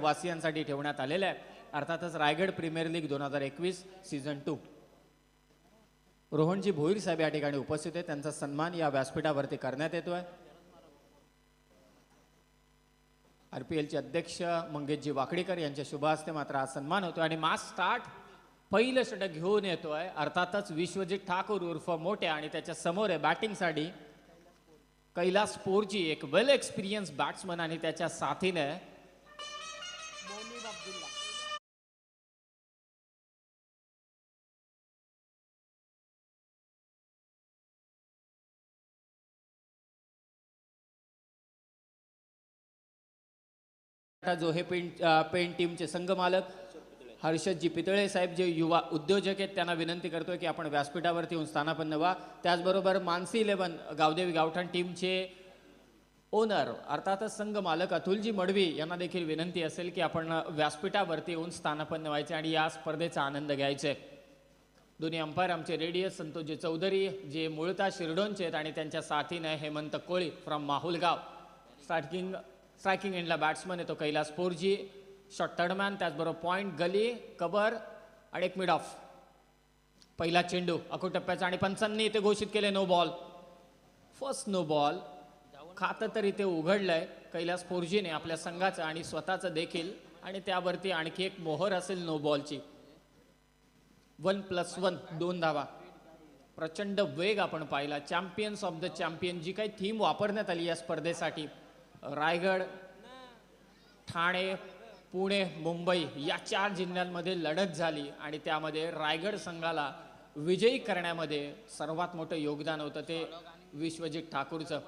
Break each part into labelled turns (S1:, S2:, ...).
S1: वासियांसाठी ठेवण्यात आलेला आहे. अर्थातच Raigad premier league 2021 season 2. Rohanji Bhoir साहेब या ठिकाणी उपस्थित आहेत. त्यांचा सन्मान या व्यासपीठावरती करण्यात येतोय. आरपीएलचे अध्यक्ष मंगेशजी वाकडीकर यांच्या शुभ हस्ते मात्र हा सन्मान होतो आणि मास स्टार्ट पहिलं षटक घेऊन येतोय. अर्थातच विश्वजित ठाकूर उर्फ मोठ्या आणि त्याच्या समोर आहे बॅटिंगसाठी कैलास पोरजी, एक वेल एक्सपिरियन्स बॅट्समन आणि त्याच्या साथीने जो हे पेन टीमचे संघमालक हर्षदजी पितळे साहेब जे युवा उद्योजक आहेत त्यांना विनंती करतोय की आपण व्यासपीठावरती येऊन स्थानापन्न व्हा. त्याचबरोबर मानसी 11 गावदेवी गावठाण टीमचे ओनर अर्थातच संघ मालक अतुलजी मडवी यांना देखील विनंती असेल की आपण व्यासपीठावरती येऊन स्थानापन्न व्हायचे आणि या स्पर्धेचा आनंद घ्यायचे. दोन्ही अंपायर आमचे रेडियस संतोषजी चौधरी जे मूळतः शिरडोनचे आहेत आणि त्यांच्या साथीने हेमंत कोळी फ्रॉम माहुलगाव. स्ट्रायकिंग एंडला बॅट्समन आहे तो कैलास पोरजी, शॉर्ट थर्डमॅन, त्याचबरोबर पॉइंट, गली, कबर आणि एक मिड ऑफ. पहिला चेंडू अकू टप्प्याचा आणि पंचांनी इथे घोषित केले no ball. First no ball. खातं तर इथे उघडलंय कैलास पोरजीने आपल्या संघाचं आणि स्वतःचं देखील आणि त्यावरती आणखी एक मोहर असेल नो बॉलची. 1+1 2 धावा. प्रचंड वेग आपण पाहिला. चॅम्पियन्स ऑफ द चॅम्पियन जी काही थीम वापरण्यात आली या स्पर्धेसाठी, रायगड, ठाणे, पुणे, मुंबई या 4 जिल्ह्यांमध्ये लढत झाली आणि त्यामध्ये रायगड संघाला विजयी करण्यामध्ये सर्वात मोठं योगदान होतं ते विश्वजित ठाकूरचं.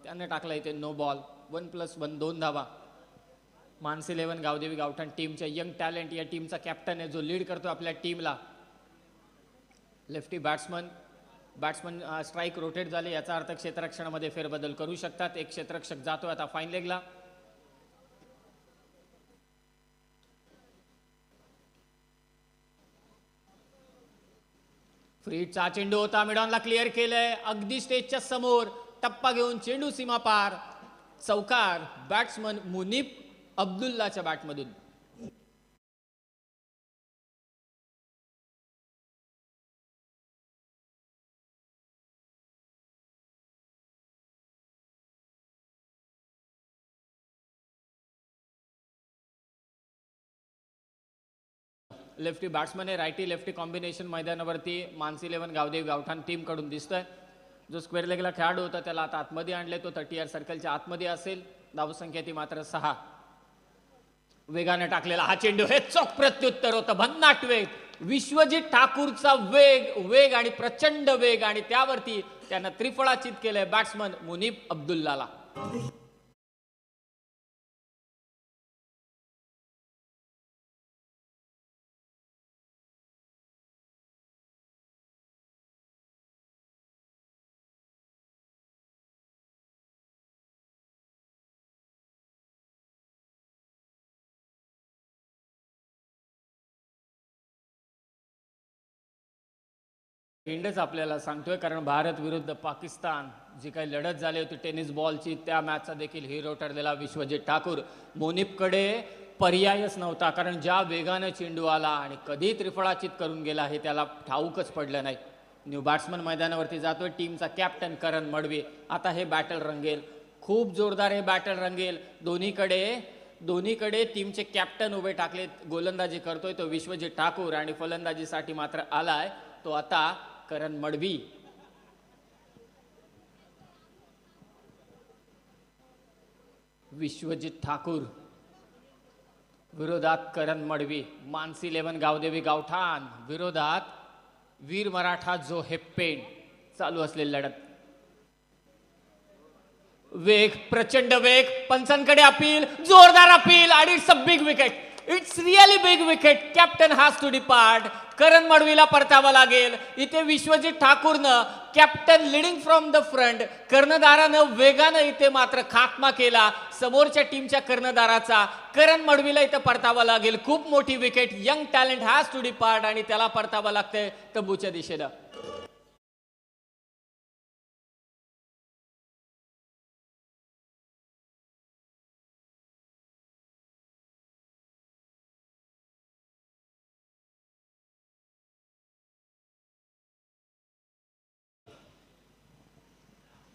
S1: त्याने टाकलं इथे नो बॉल. 1+1 2 धावा. मानसी 11 गावदेवी गावठाण टीमच्या यंग टॅलेंट या टीमचा कॅप्टन आहे जो लीड करतो आपल्या टीमला. लेफ्टी बॅट्समन स्ट्राईक रोटेट झाले याचा अर्थ क्षेत्ररक्षणामध्ये फेरबदल करू शकतात. एक क्षेत्ररक्षक जातोय आता फाईन लेगला. फ्रीडचा चेंडू होता, मिडॉनला क्लिअर केलंय अगदी स्टेजच्या समोर. टप्पा घेऊन चेंडू सीमा पार. चौकार बॅट्समन मुनीब अब्दुल्लाच्या बॅटमधून. लेफ्टी बॅट्समन आहे. रायटी लेफ्टी कॉम्बिनेशन मैदानावरती मानसी 11 गावदेवी गावठाण टीम कडून दिसतोय. जो स्क्वेअर लेगला खेळाडू होता त्याला आता आतमध्ये आणले. तो 30 सर्कलच्या आतमध्ये असेल. धावसंख्या ती मात्र 6. वेगाने टाकलेला हा चेंडू हे चोख प्रत्युत्तर होतं. भन्नाट वेग. विश्वजित ठाकूरचा वेग आणि प्रचंड वेग आणि त्यावरती त्यानं त्रिफळाचित केलंय बॅट्समन मुनीब अब्दुल्लाला. इंडच आपल्याला सांगतोय कारण भारत विरुद्ध पाकिस्तान जी काही लढत झाली होती टेनिस बॉलची त्या मॅचचा देखील हिरो ठरलेला विश्वजित ठाकूर. मोनिपकडे पर्यायच नव्हता कारण ज्या वेगाने चेंडू आला आणि कधी त्रिफळाचित करून गेला हे त्याला ठाऊकच पडलं नाही. न्यू बॅट्समन मैदानावरती जातोय टीमचा कॅप्टन करण मडवी. आता हे बॅटल रंगेल. खूप जोरदार हे बॅटल रंगेल. दोन्हीकडे टीमचे कॅप्टन उभे टाकलेत. गोलंदाजी करतोय तो विश्वजित ठाकूर आणि फलंदाजीसाठी मात्र आलाय तो आता करण मडवी. विश्वजित ठाकूर विरोधात करण मडवी. मानसी 11 गावदेवी गावठाण विरोधात वीर मराठा जो हेप्पेन. चालू असलेली लढत. वेग, प्रचंड वेग. पंचांकडे अपील, जोरदार अपील आणि it's a big wicket. It's really big wicket. Captain has to depart. Karan मडवीला परतावं लागेल. इथे विश्वजित ठाकूरनं captain leading from the front. कर्णधारानं वेगानं इथे मात्र खात्मा केला समोरच्या टीमच्या कर्णधाराचा. करण मडवीला इथे परतावं लागेल. खूप मोठी wicket. Young talent has to depart आणि त्याला परतावं लागतंय तंबूच्या दिशेनं.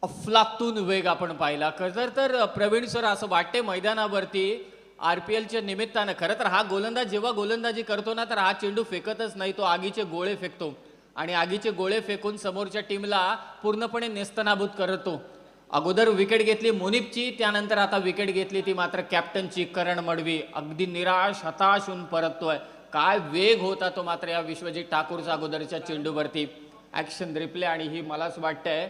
S1: अफलातून वेग आपण पाहिला खरं तर प्रवीण सर असं वाटते मैदानावरती RPLच्या निमित्तानं खरं तर हा गोलंदाज जेव्हा गोलंदाजी करतो ना तर हा चेंडू फेकतच नाही, तो आगीचे गोळे फेकतो आणि आगीचे गोळे फेकून समोरच्या टीमला पूर्णपणे नेस्तनाबूत करतो. अगोदर विकेट घेतली मुनीपची, त्यानंतर आता विकेट घेतली ती मात्र कॅप्टनची करण मडवी. अगदी निराश हताश होऊन परततोय. काय वेग होता तो मात्र या विश्वजित ठाकूरचा अगोदरच्या चेंडूवरती. ॲक्शन रिप्ले आणि ही मला असं वाटतंय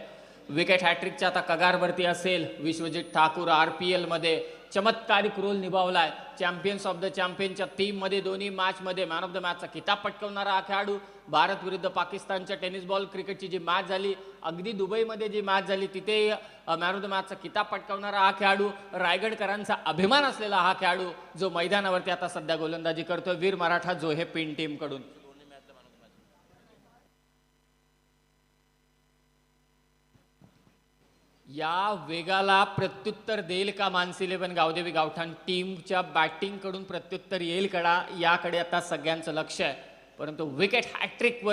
S1: विकेट हॅट्रिकच्या आता कगारवरती असेल विश्वजित ठाकूर. RPL मध्ये चमत्कारिक रोल निभावलाय. चॅम्पियन्स ऑफ द चॅम्पियनच्या थीममध्ये दोन्ही मॅचमध्ये मॅन ऑफ द मॅचचा किताब पटकावणारा हा खेळाडू. भारत विरुद्ध पाकिस्तानच्या टेनिस बॉल क्रिकेटची जी मॅच झाली, अगदी दुबईमध्ये जी मॅच झाली तिथे मॅन ऑफ द मॅचचा किताब पटकावणारा हा खेळाडू, रायगडकरांचा अभिमान असलेला हा खेळाडू जो मैदानावरती आता सध्या गोलंदाजी करतोय वीर मराठा जोहे पिन टीम कडून. या वेगाला प्रत्युत्तर देईल का मानसी 11 गावदेवी गावठाण टीमच्या बॅटिंग कडून प्रत्युत्तर येईल कडा, याकडे आता सगळ्यांचं लक्ष आहे. परंतु विकेट हॅट्रिक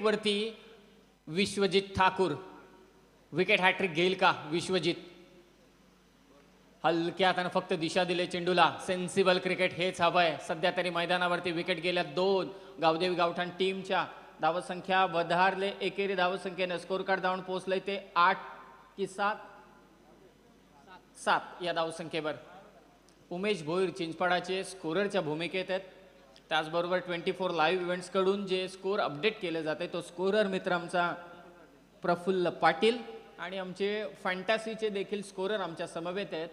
S1: वरती विश्वजित ठाकूर विकेट हॅट्रिक घेईल का विश्वजित. हलक्या हाताने फक्त दिशा दिले चेंडूला. सेन्सिबल क्रिकेट हेच हवंय सध्या तरी मैदानावरती. विकेट गेल्या 2 गावदेवी गावठाण टीमच्या. धावसंख्या वधारले एकेरी धावसंख्येने स्कोर कार्ड धावून पोहोचले ते 8 की 7 या धावसंख्येवर. उमेश भोईर चिंचपाडाचे स्कोररच्या भूमिकेत आहेत. त्याचबरोबर 24 लाईव्ह इव्हेंट्स कडून जे स्कोर अपडेट केले जाते तो स्कोरर मित्र आमचा प्रफुल्ल पाटील आणि आमचे फॅन्टॅसीचे देखील स्कोरर आमच्या समवेत आहेत.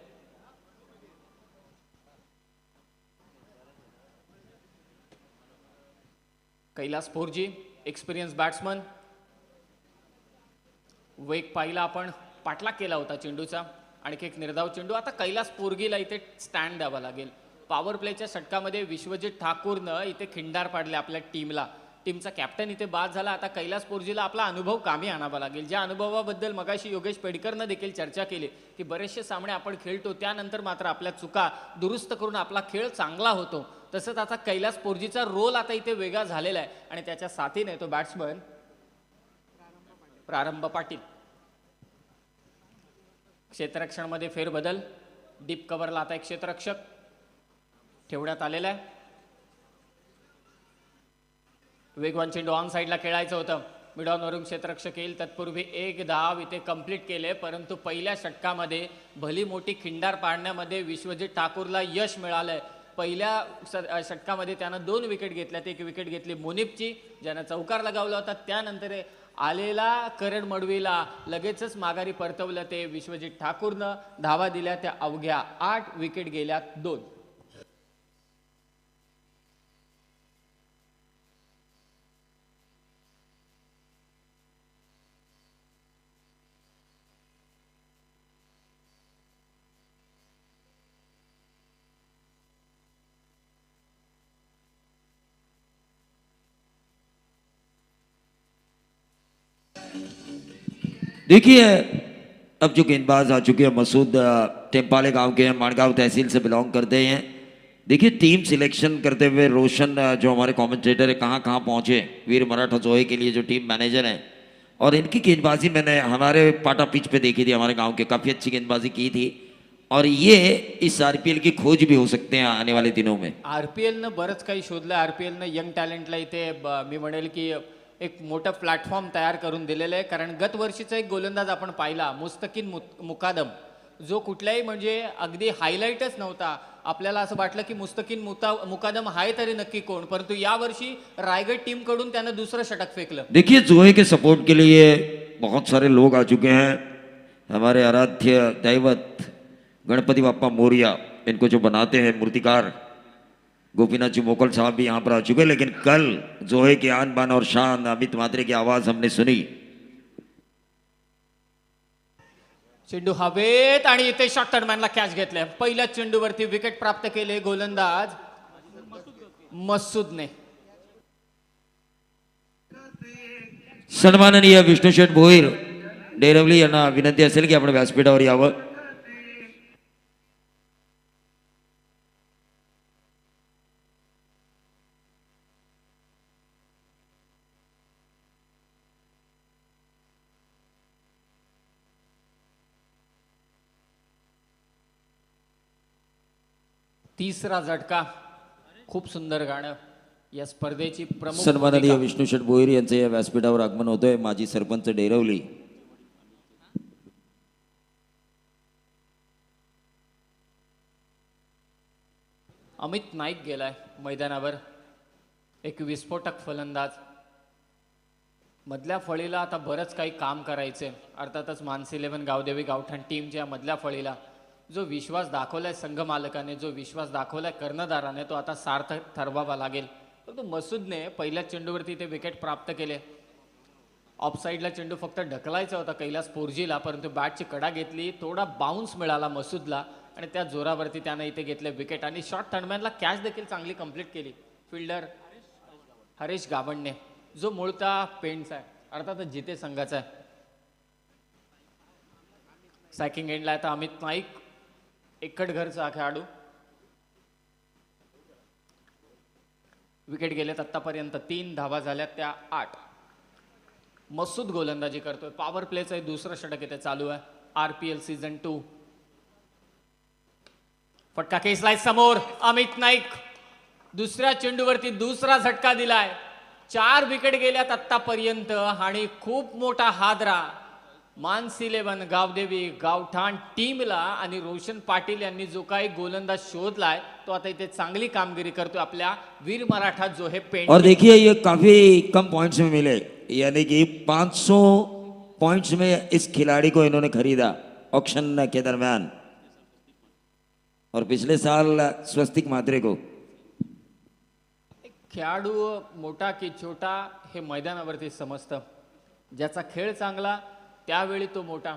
S1: Kailas Porji experience batsman. वेग पाहिला आपण, पाठलाग केला होता चेंडूचा. आणखी एक निर्धाव चेंडू. आता कैलास पोरगीला इथे स्टँड द्यावा लागेल. पॉवर प्लेच्या षटकामध्ये विश्वजित ठाकूरनं इथे खिंडार पाडले आपल्या टीमला. टीमचा कॅप्टन इथे बाद झाला. आता कैलास पोरजीला आपला अनुभव कामी आणावा लागेल. ज्या अनुभवाबद्दल मगाशी योगेश पेडकरनं देखील चर्चा केली की बरेचसे सामने आपण खेळतो त्यानंतर मात्र आपल्या चुका दुरुस्त करून आपला खेळ चांगला होतो, तसंच आता कैलास पोरजीचा रोल आता इथे वेगळा झालेला आहे आणि त्याच्या साथीने तो बॅट्समन प्रारंभ पाटील. क्षेत्ररक्षणामध्ये फेरबदल. डीप कव्हरला आता एक क्षेत्ररक्षक ठेवण्यात आलेला आहे. वेगवान चेंडू ऑन साईडला खेळायचं होतं. मिडॉनवरून क्षेत्ररक्षक येईल तत्पूर्वी एक धाव इथे कंप्लीट केले. परंतु पहिल्या षटकामध्ये भली मोठी खिंडार पाडण्यामध्ये विश्वजित ठाकूरला यश मिळालंय. पहिल्या षटकामध्ये त्यानं 2 विकेट घेतल्यात. एक विकेट घेतली मुनीपची ज्यानं चौकार लगावला होता. त्यानंतर आलेला करण मडवीला लगेचच माघारी परतवलं ते विश्वजित ठाकूरनं. धावा दिल्या त्या अवघ्या 8. विकेट गेल्यात 2.
S2: देखिए अब जो गेंदबाज आ चुके हैं मसूद टेम्पाले गांव के हैं, माणगांव तहसील से बिलोंग करते हैं. देखिए टीम सिलेक्शन करते हुए रोशन जो हमारे कमेंटेटर है कहाँ कहाँ पहुँचे वीर मराठा जोहे के लिए जो टीम मैनेजर हैं, और इनकी गेंदबाजी मैंने हमारे पाटा पिच पे देखी थी. हमारे गांव के काफ़ी अच्छी गेंदबाजी की थी और ये इस RPL की खोज भी हो सकते हैं आने वाले दिनों में.
S1: RPLनं बरंच काही शोधलं. RPLनं यंग टॅलेंटला इथे मी म्हणेल की एक मोठं प्लॅटफॉर्म तयार करून दिलेलं आहे. कारण गत वर्षीचा एक गोलंदाज आपण पाहिला मुस्तकीन मुकादम, जो कुठल्याही म्हणजे अगदी हायलाईटच नव्हता. आपल्याला असं वाटलं की मुस्तकीन मुकादम आहे तरी नक्की कोण, परंतु यावर्षी रायगड टीम कडून त्यानं दुसरं षटक फेकलं.
S2: देखिए जोहे के सपोर्ट के लिए बहुत सारे लोग आ चुके हैं. हमारे आराध्य दैवत गणपति बाप्पा मोरिया, इनको जो बनाते हैं मूर्तिकार गोपीनाथ जी मोकल साहब भी यहाँ पर आ चुके हैं. लेकिन कल जोहे के आन बान और शान अमित मात्रे की आवाज हमने सुनी.
S1: चेंडू हवेत आणि इथे शॉर्टरमॅनला कॅच घेतलाय. पहिल्याच चेंडूवरती विकेट प्राप्त केले गोलंदाज मसूदने.
S2: सन्माननीय विष्णू शेठ भोईर डेरवली यांना विनंती असेल की आपण व्यासपीठावर यावं.
S1: तिसरा झटका. खूप सुंदर गाणं. या स्पर्धेची प्रमुख
S2: सन्माननीय
S1: भूमिका.
S2: विष्णू शेठ भोईर यांचं या व्यासपीठावर आगमन होतोय. माजी सरपंच डेरवली.
S1: अमित नाईक गेलाय मैदानावर. एक विस्फोटक फलंदाज. मधल्या फळीला आता बरंच काही काम करायचे. अर्थातच मानसी 11 गावदेवी गावठाण टीमच्या मधल्या फळीला जो विश्वास दाखवलाय संघ मालकाने, जो विश्वास दाखवलाय कर्णधाराने, तो आता सार्थक ठरवावा लागेल. परंतु मसूदने पहिल्या चेंडूवरती ते विकेट प्राप्त केले. ऑफसाईडला चेंडू फक्त ढकलायचा होता कैलास पोर्जीला, परंतु बॅटची कडा घेतली. थोडा बाउन्स मिळाला मसूदला आणि त्या जोरावरती त्यानं इथे घेतले विकेट. आणि शॉर्ट थर्डमॅनला कॅच देखील चांगली कंप्लीट केली फिल्डर हरीश गाभणने, जो मूळता पेंटचा आहे, अर्थातच जिते संघाचा आहे. सॅकिंग एंडला आता अमित नाईक, एकटघरचा खेळाडू. विकेट गेलेत आतापर्यंत. 3 धावा झाल्यात, त्या 8. मसूद गोलंदाजी करतोय. पॉवर प्लेचं दुसरं षटक इथे चालू आहे. RPL season 2. फटका केसलाय समोर. अमित नाईक दुसऱ्या चेंडूवरती दुसरा झटका दिलाय. 4 विकेट गेल्यात आतापर्यंत आणि खूप मोठा हादरा मानसी 11 गावदेवी गावठाण टीमला. आणि रोशन पाटील यांनी जो काही गोलंदाज शोधलाय तो आता इथे चांगली कामगिरी करतोय आपल्या वीर मराठा जो हे पेंट.
S2: और देखिए ये काफी कम पॉइंट्स में मिले, यानी कि 500 पॉइंट्स में इस खिलाड़ी को इन्होंने खरीदा ऑक्शन के दरमियान. और पिछले साल स्वस्तिक मात्रे को.
S1: खेळाडू मोठा की छोटा हे मैदानावरती समजतं. ज्याचा खेळ चांगला त्यावेळी तो मोठा.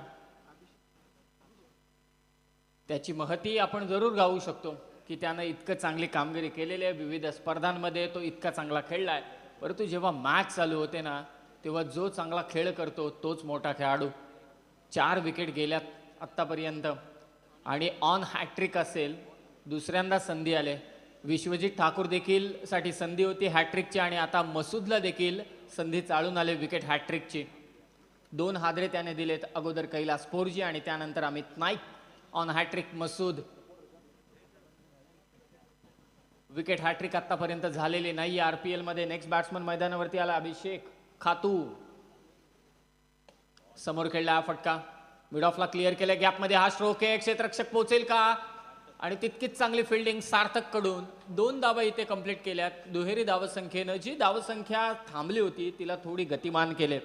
S1: त्याची महती आपण जरूर गाऊ शकतो की त्यानं इतकं चांगली कामगिरी केलेली आहे. विविध स्पर्धांमध्ये तो इतका चांगला खेळलाय. परंतु जेव्हा मॅच चालू होते ना, तेव्हा जो चांगला खेळ करतो तोच मोठा खेळाडू. 4 विकेट गेल्यात आत्तापर्यंत आणि ऑन हॅट्रिक असेल. दुसऱ्यांदा संधी आले. विश्वजित ठाकूर देखील साठी संधी होती हॅट्रिकची आणि आता मसूदला देखील संधी चालून आले विकेट हॅट्रिकची. 2 हादरे त्याने दिलेत. अगोदर कैलास पोर्जी आणि त्यानंतर Amit Naik. On hattrick Masood. Wicket hattrick आतापर्यंत झालेली नाही RPL मध्ये. नेक्स्ट बॅट्समन मैदानावरती आला अभिषेक खातू. समोर खेळला हा फटका. मिड ऑफला क्लिअर केलं. गॅपमध्ये हा स्ट्रोक आहे. क्षेत्ररक्षक पोहोचेल का? आणि तितकीच चांगली फिल्डिंग सार्थक कडून. 2 धावा इथे कंप्लीट केल्यात. दुहेरी धावसंख्येनं जी धावसंख्या थांबली होती तिला थोडी गतिमान केले.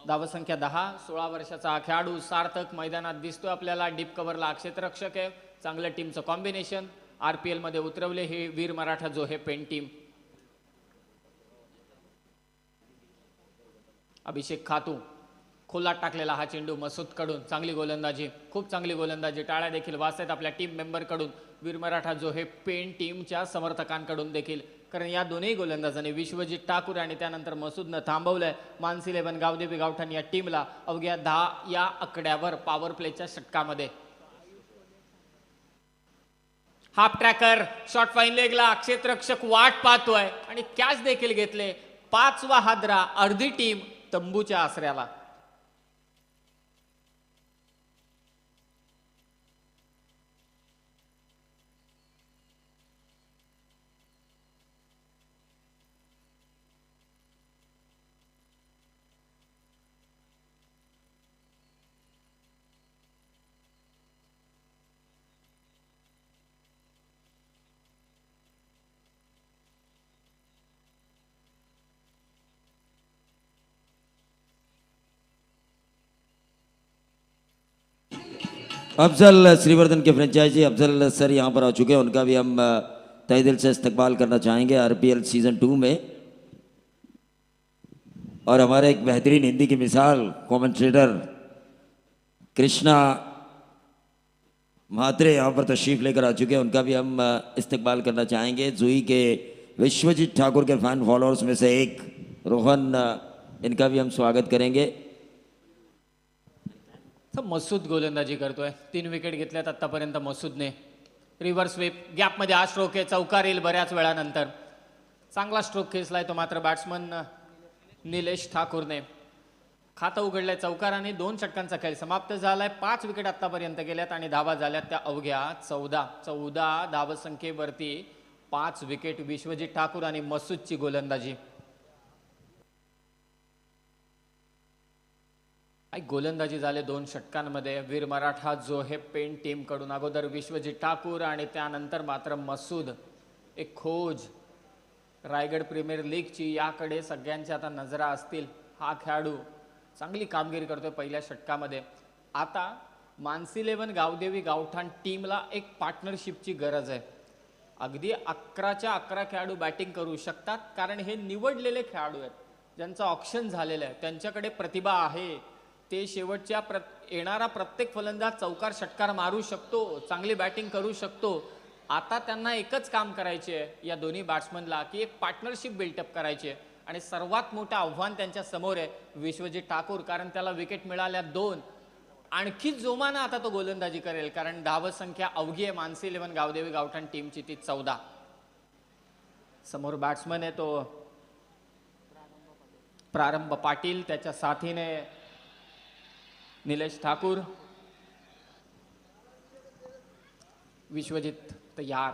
S1: धावसंख्या 10. 16 वर्षाचा हा खेळाडू सार्थक मैदानात दिसतोय आपल्याला. डीप कव्हरला क्षेत्ररक्षक आहे. चांगल्या टीमचं कॉम्बिनेशन. RPL मध्ये उतरवले हे वीर मराठा जो हे पेन टीम. अभिषेक खातू खोलात टाकलेला हा चेंडू मसूद कडून. चांगली गोलंदाजी, खूप चांगली गोलंदाजी. टाळ्या देखील वाजतात आपल्या टीम मेंबर कडून. वीर मराठा जो हे पेन टीमच्या समर्थकांकडून देखील. कारण या दोन्ही गोलंदाजांनी विश्वजित ठाकूर आणि त्यानंतर मसूदनं थांबवलंय मानसी 11 गावदेवी गावठाण या टीमला अवघ्या 10 या आकड्यावर पॉवर प्लेच्या षटकामध्ये. हाफ ट्रॅकर शॉर्ट फाईन लेगला. क्षेत्ररक्षक वाट पाहतोय आणि कॅच देखील घेतले. 5वा हादरा. अर्धी टीम तंबूच्या आसऱ्याला.
S2: अफजल श्रीवर्धन के फ्रेंचाइजी अफजल सर यहाँ पर आ चुके हैं. उनका भी हम तहे दिल से इस्तकबाल करना चाहेंगे RPL सीजन 2 में. और हमारे एक बेहतरीन हिंदी की मिसाल कमेंटेटर कृष्णा म्हात्रे यहाँ पर तशरीफ लेकर आ चुके हैं. उनका भी हम इस्तकबाल करना चाहेंगे. जुई के विश्वजीत ठाकुर के फैन फॉलोअर्स में से एक रोहन, इनका भी हम स्वागत करेंगे.
S1: मसूद गोलंदाजी करतोय. 3 विकेट घेतल्यात आतापर्यंत मसूदने. Reverse sweep. गॅपमध्ये हा स्ट्रोक आहे. चौकार येईल बऱ्याच वेळानंतर. चांगला स्ट्रोक खेचलाय तो मात्र बॅट्समन निलेश ठाकूरने. खातं उघडलंय चौकाराने. 2 षटकांचा खेळ समाप्त झालाय. 5 विकेट आतापर्यंत गेल्यात आणि धावा झाल्यात त्या अवघ्या 14 धावसंख्येवरती 5 विकेट. विश्वजित ठाकूर आणि मसूदची गोलंदाजी. गोलंदाजी झाले 2 षटकांमध्ये. वीर मराठा जोहे पेंट टीम कडून अगोदर विश्वजित ठाकूर आणि त्यानंतर मात्र मसूद. एक खोज रायगड प्रीमियर लीगची याकडे सगळ्यांच्या आता नजरा असतील. हा खेळाडू चांगली कामगिरी करतोय पहिल्या षटकामध्ये. आता मानसी 11 गावदेवी गावठाण टीमला एक पार्टनरशिपची गरज आहे. अगदी 11च्या 11 खेळाडू बॅटिंग करू शकतात कारण हे निवडलेले खेळाडू आहेत ज्यांचं ऑप्शन झालेलं आहे. त्यांच्याकडे प्रतिभा आहे. ते शेवटच्या येणारा प्रत्येक फलंदाज चौकार षटकार मारू शकतो, चांगली बॅटिंग करू शकतो. आता त्यांना एकच काम करायचे आहे या दोन्ही बॅट्समनला की एक पार्टनरशिप बिल्टअप करायची आहे आणि सर्वात मोठं आव्हान त्यांच्या समोर आहे विश्वजित ठाकूर, कारण त्याला विकेट मिळाल्या 2. आणखी जोमानं आता तो गोलंदाजी करेल कारण धावसंख्या अवघी आहे मानसी 11 गावदेवी गावठाण टीमची ती 14. समोर बॅट्समन आहे तो प्रारंभ पाटील, त्याच्या साथीने निलेश ठाकूर. विश्वजित तयार.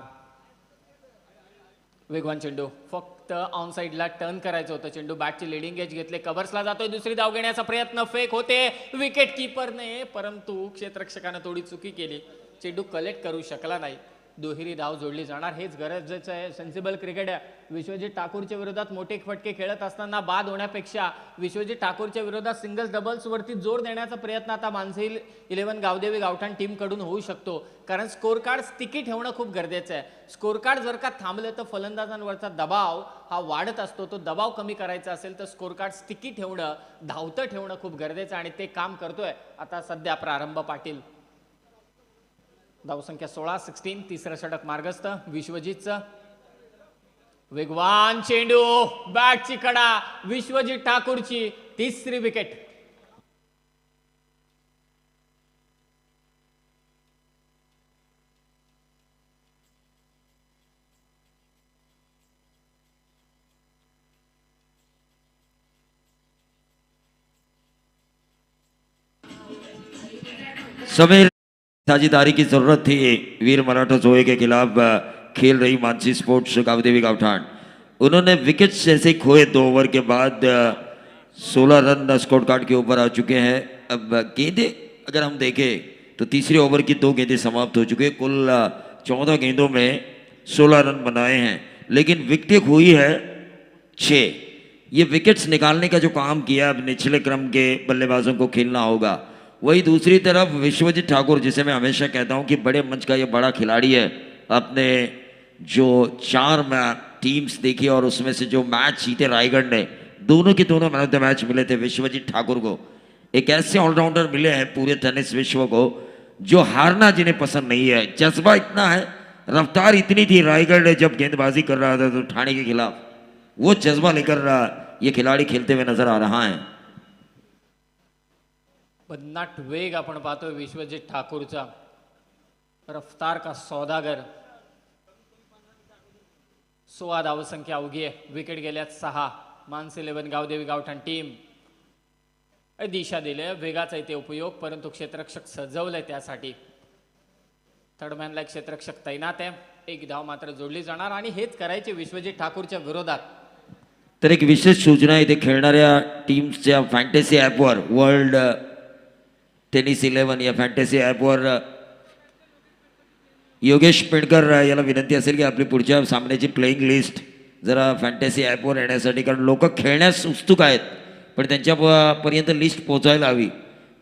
S1: वेगवान चेंडू, फक्त ऑन साइडला टर्न करायचं होतं. चेंडू बॅटची लिडिंग एज घेतले, कव्हर्सला जातोय. दुसरी धाव घेण्याचा प्रयत्न, फेक होते विकेट कीपरने, परंतु क्षेत्ररक्षकाने थोडी चुकी केली. चेंडू कलेक्ट करू शकला नाही. दुहेरी धाव जोडली जाणार, हेच गरजेचं आहे. सेन्सिबल क्रिकेट आहे. विश्वजित ठाकूरच्या विरोधात मोठे फटके खेळत असताना बाद होण्यापेक्षा विश्वजित ठाकूरच्या विरोधात सिंगल्स डबल्स वरती जोर देण्याचा प्रयत्न आता मानसी 11 गावदेवी गावठाण टीम कडून होऊ शकतो कारण स्कोर कार्ड स्टिकी ठेवणं खूप गरजेचं आहे. स्कोर कार्ड जर का थांबलं तर फलंदाजांवरचा दबाव हा वाढत असतो. तो दबाव कमी करायचा असेल तर स्कोर कार्ड स्टिकी ठेवणं, धावतं ठेवणं खूप गरजेचं आहे आणि ते काम करतोय आता सध्या प्रारंभ पाटील. धावसंख्या 16 तिसरं षटक मार्गस्थ विश्वजितचं. वेगवान चेंडू, बॅटची कडा, विश्वजित ठाकूरची तिसरी विकेट.
S2: समीर, साझेदारी की जरूरत थी वीर मराठा जोहे के खिलाफ खेल रही मानसी स्पोर्ट्स गावदेवी गावठाण. उन्होंने विकेट्स जैसे खोए 2 ओवर के बाद 16 रन स्कोर कार्ड के ऊपर आ चुके हैं. अब गेंदे अगर हम देखें तो तीसरे ओवर की 2 गेंदें समाप्त हो चुके हैं. कुल 14 गेंदों में 16 रन बनाए हैं लेकिन विकेट हुई है 6. ये विकेट्स निकालने का जो काम किया अब निचले क्रम के बल्लेबाजों को खेलना होगा. वही दूसरी तरफ विश्वजित ठाकुर, जिसे मैं हमेशा कहता हूं कि बड़े मंच का ये बड़ा खिलाड़ी है. अपने जो 4 टीम्स देखी और उसमें से जो मैच जीते रायगढ़ ने, दोनों के दोनों मैन ऑफ द मैच मिले थे विश्वजित ठाकुर को. एक ऐसे ऑलराउंडर मिले हैं पूरे टेनिस विश्व को जो हारना जिन्हें पसंद नहीं है. जज्बा इतना है, रफ्तार इतनी थी रायगढ़ ने जब गेंदबाजी कर रहा था तो ठाणे के खिलाफ, वो जज्बा लेकर ये खिलाड़ी खेलते हुए नजर आ रहा है.
S1: बदनाट वेग आपण पाहतोय विश्वजित ठाकूरचा. रफ्तार का सौदागर. 16 धावसंख्या अवघी आहे. विकेट गेल्यात 6. मानसी 11 गावदेवी गावठाण टीम दिशा दिले, वेगाचा इथे उपयोग, परंतु क्षेत्ररक्षक सजवलंय त्यासाठी. थर्ड मॅनला क्षेत्ररक्षक तैनात आहे. एक धाव मात्र जोडली जाणार आणि हेच करायचे विश्वजित ठाकूरच्या विरोधात.
S2: तर एक विशेष सूचना इथे खेळणाऱ्या टीम्सच्या फॅन्टेसी ॲपवर, वर्ल्ड टेनिस 11 या फॅन्टेसी ॲपवर योगेश पेडकर याला विनंती असेल की आपली पुढच्या सामन्याची प्लेइंग लिस्ट जरा फॅन्टेसी ॲपवर येण्यासाठी, कारण लोक खेळण्यास उत्सुक आहेत पण त्यांच्यापर्यंत लिस्ट पोहोचायला हवी.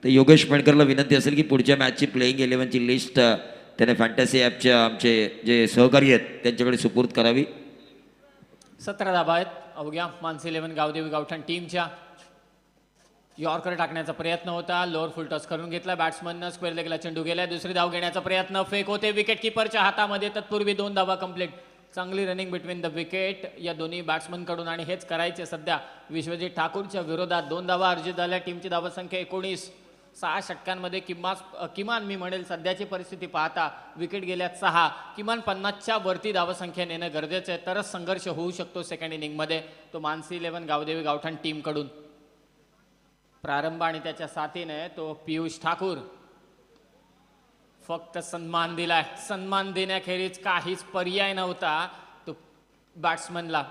S2: तर योगेश पेडकरला विनंती असेल की पुढच्या मॅचची प्लेइंग 11ची लिस्ट त्याने फॅन्टेसी ॲपच्या आमचे जे सहकारी आहेत त्यांच्याकडे सुपूर्द करावी.
S1: 17 धाबा आहेत अवघ्या मानसी 11 गावदेवी गावठाण टीमच्या. यॉर्कर टाकण्याचा प्रयत्न होता, लोअर फुल टॉस करून घेतला बॅट्समननं. स्क्वेअर लेगला चेंडू गेलाय. दुसरी धाव घेण्याचा प्रयत्न, फेक होते विकेट कीपरच्या हातामध्ये. तत्पूर्वी 2 धावा कंप्लीट. चांगली रनिंग बिटवीन द विकेट या दोन्ही बॅट्समन कडून आणि हेच करायचे सध्या विश्वजित ठाकूरच्या विरोधात. 2 धावा अर्जित झाल्या. टीमची धावसंख्या 19. 6 षटकांमध्ये किमान मी म्हणेल सध्याची परिस्थिती पाहता विकेट गेल्यात 6. किमान 50च्या वरती धावसंख्या नेणं गरजेचं आहे, तरच संघर्ष होऊ शकतो सेकंड इनिंगमध्ये. तो मानसी 11 गावदेवी गावठाण टीम कडून. प्रारंभ आणि त्याच्या साथीने तो पियुष ठाकूर फक्त सन्मान दिलाय. सन्मान देण्याखेरीज काहीच पर्याय नव्हता. तो बॅट्समनला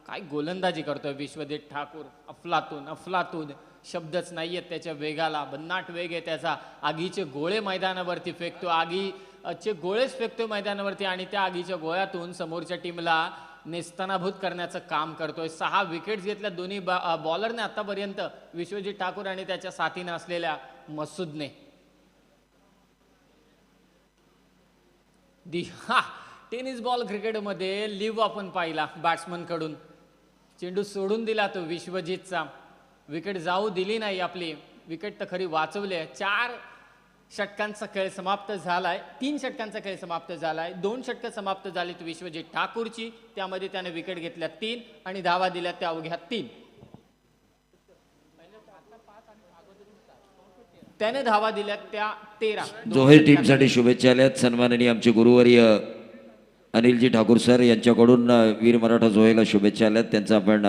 S1: काय गोलंदाजी करतोय विश्वजित ठाकूर. अफलातून अफलातून शब्दच नाहीयेत त्याच्या वेगाला. भन्नाट वेग आहे त्याचा. आगीचे गोळे मैदानावरती फेकतो. आगीचे गोळेच फेकतो मैदानावरती आणि त्या आगीच्या गोळ्यातून समोरच्या टीमला नेस्तनाभूत करण्याचं काम करतोय. 6 विकेट्स घेतल्या दोन्ही बॉलरने आतापर्यंत, विश्वजित ठाकूर आणि त्याच्या साथीनं असलेल्या मसूदने. टेनिस बॉल क्रिकेटमध्ये लिव्ह आपण पाहिला बॅट्समन कडून. चेंडू सोडून दिला तो विश्वजितचा. विकेट जाऊ दिली नाही आपली. विकेट तर खरी वाचवले. 4 षटकांचा खेळ समाप्त झालाय. 3 षटकांचा खेळ समाप्त झालाय. 2 षटकं समाप्त झालीत विश्वजित ठाकूरची. त्यामध्ये त्याने विकेट घेतल्या 3 आणि धावा दिल्या त्या अवघ्या 3. त्याने धावा दिल्या त्या 13.
S2: जोहेर टीमसाठी शुभेच्छा आल्यात. सन्माननीय आमचे गुरुवर्य अनिलजी ठाकूर सर यांच्याकडून वीर मराठा जोहेला शुभेच्छा आल्यात. त्यांचं आपण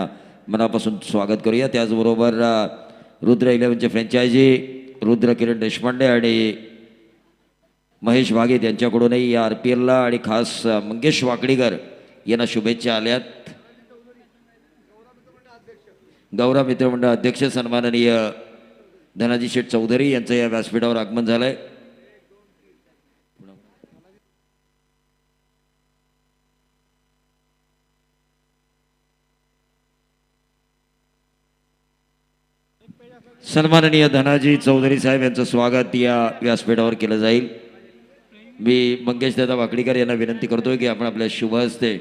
S2: मनापासून स्वागत करूया. त्याचबरोबर रुद्र 11चे फ्रँचायझी रुद्र किरण देशपांडे आणि महेश वाघेत यांच्याकडूनही या RPLला आणि खास मंगेश वाकडीकर यांना शुभेच्छा आल्यात. गौरव मित्रमंडळ अध्यक्ष सन्माननीय धनाजी शेठ चौधरी यांचं या व्यासपीठावर आगमन झालंय. सन्माननीय धनाजी चौधरी साहेब यांचं स्वागत या व्यासपीठावर केलं जाईल. मी मंगेश दादा वाकडीकर यांना विनंती करतोय की आपण आपल्या शुभ हस्ते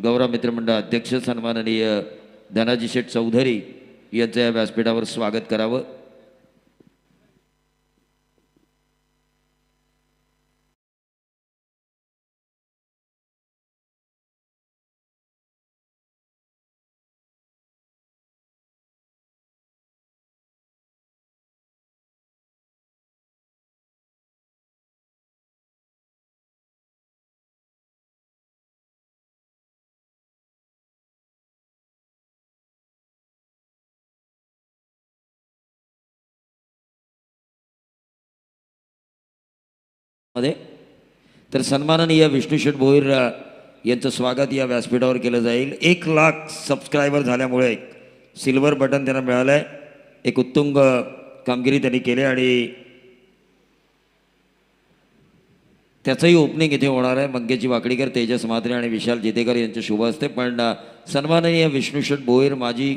S2: गौरव मित्रमंडळ अध्यक्ष सन्माननीय धनाजी शेठ चौधरी यांचं या व्यासपीठावर स्वागत करावं. मध्ये तर सन्माननीय विष्णू शेठ भोईर यांचं स्वागत या व्यासपीठावर केलं जाईल. 1 लाख सबस्क्रायबर झाल्यामुळे सिल्वर बटन त्यांना मिळालं आहे. एक उत्तुंग कामगिरी त्यांनी केली आणि त्याचंही ओपनिंग इथे होणार आहे. मंगेशजी वाकडीकर, तेजस म्हात्रे आणि विशाल जितेकर यांचे शुभ असते. पण सन्माननीय विष्णू शेठ भोईर माजी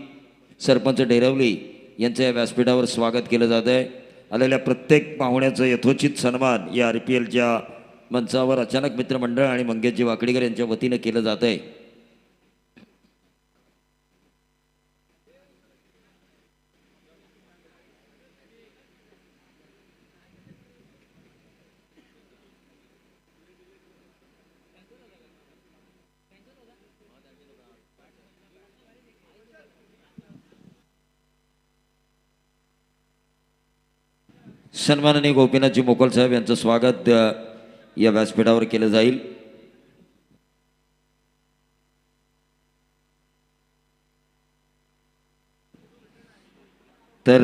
S2: सरपंच डेरवली यांचं या व्यासपीठावर स्वागत केलं जात आहे. आलेल्या प्रत्येक पाहुण्याचं यथोचित सन्मान या RPLच्या मंचावर अचानक मित्रमंडळ आणि मंगेशजी वाकडीकर यांच्या वतीनं केलं जात आहे. सन्माननीय गोपीनाथजी मोकल साहेब यांचं स्वागत या व्यासपीठावर केलं जाईल. तर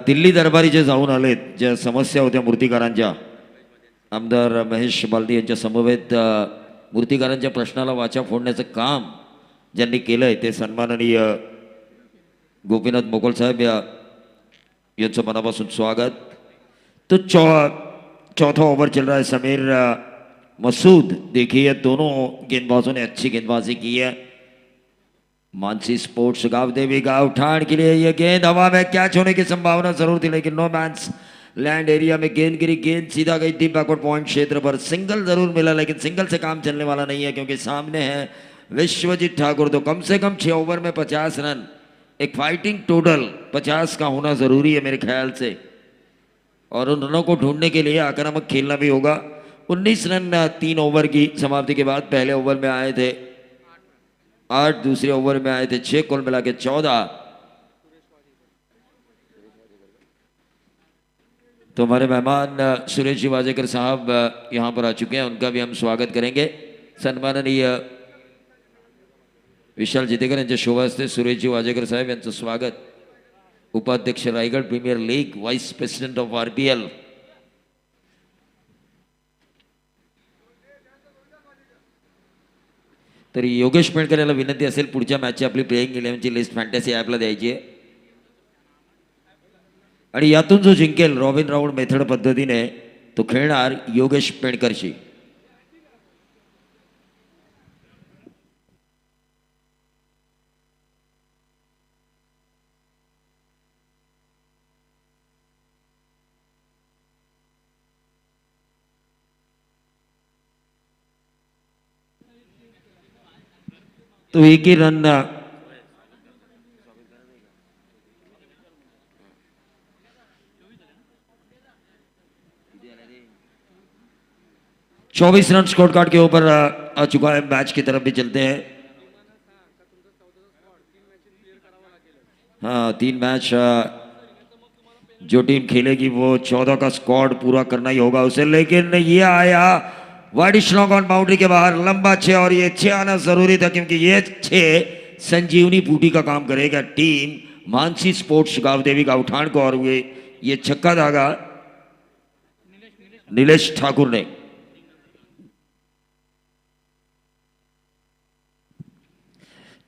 S2: दिल्ली दरबारी जे जाऊन आलेत, ज्या समस्या होत्या मूर्तिकारांच्या, आमदार महेश बालदी यांच्या समवेत मूर्तिकारांच्या प्रश्नाला वाचा फोडण्याचं काम ज्यांनी केलं आहे ते सन्माननीय गोपीनाथ मोकल साहेब यांचं मनापासून स्वागत. तो चौथा ओवर चल रहा है. समीर मसूद, देखिए दोनों गेंदबाजों ने अच्छी गेंदबाजी की है. मानसी स्पोर्ट्स गांव देवी गांव ठाण के लिए यह गेंद हवा में कैच होने की संभावना जरूर थी, लेकिन नो मैंस लैंड एरिया में गेंद गिरी. गेंद सीधा गई डीप बैकवर्ड पॉइंट क्षेत्र पर. सिंगल जरूर मिला, लेकिन सिंगल से काम चलने वाला नहीं है क्योंकि सामने है विश्वजीत ठाकुर. तो कम से कम 6 ओवर में 50 रन, एक फाइटिंग टोटल 50 का होना जरूरी है मेरे ख्याल से. और उन रनों को ढूंढने के लिए आक्रामक खेलना भी होगा. 19 रन 3 ओवर की समाप्ति के बाद. पहले ओवर में आए थे 8, दूसरे ओवर में आए थे 6, कुल मिला के 14. तो हमारे मेहमान सुरेश जी वाजेकर साहब यहाँ पर आ चुके हैं, उनका भी हम स्वागत करेंगे. सन्माननीय विशाल जितेकर यांच्या शोभा असते सुरेश जी वाजेकर साहेब यांचं स्वागत. उपाध्यक्ष Raigad premier league, vice president of RPL. तर योगेश पेंडकर याला विनंती असेल पुढच्या मॅचची आपली प्लेइंग 11ची लिस्ट फॅन्टसी ॲपला द्यायची आहे आणि यातून जो जिंकेल रॉबिन राऊंड मेथड पद्धतीने तो खेळणार योगेश पेंडकरशी। तो एक ही रन 24 रन स्कोर कार्ड के ऊपर आ चुका है। मैच की तरफ भी चलते हैं। हाँ, 3 मैच जो टीम खेलेगी वो 14 का स्क्वाड पूरा करना ही होगा उसे, लेकिन ये आया वाइड स्लॉग ऑन बाउंड्री के बाहर, लंबा 6 और ये 6 आना जरूरी था क्योंकि ये 6 संजीवनी बूटी का काम करेगा टीम मानसी स्पोर्ट्स गांव देवी का उठान को, और ये छक्का धागा नीलेश ठाकुर ने।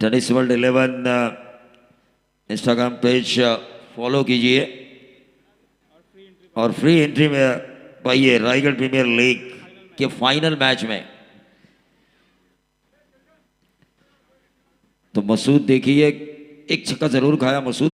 S2: Tennis world 11 Instagram page follow कीजिए और फ्री एंट्री में पाइए रायगढ़ प्रीमियर लीग के फाइनल मैच में। तो मसूद देखिए, एक छक्का जरूर खाया मसूद।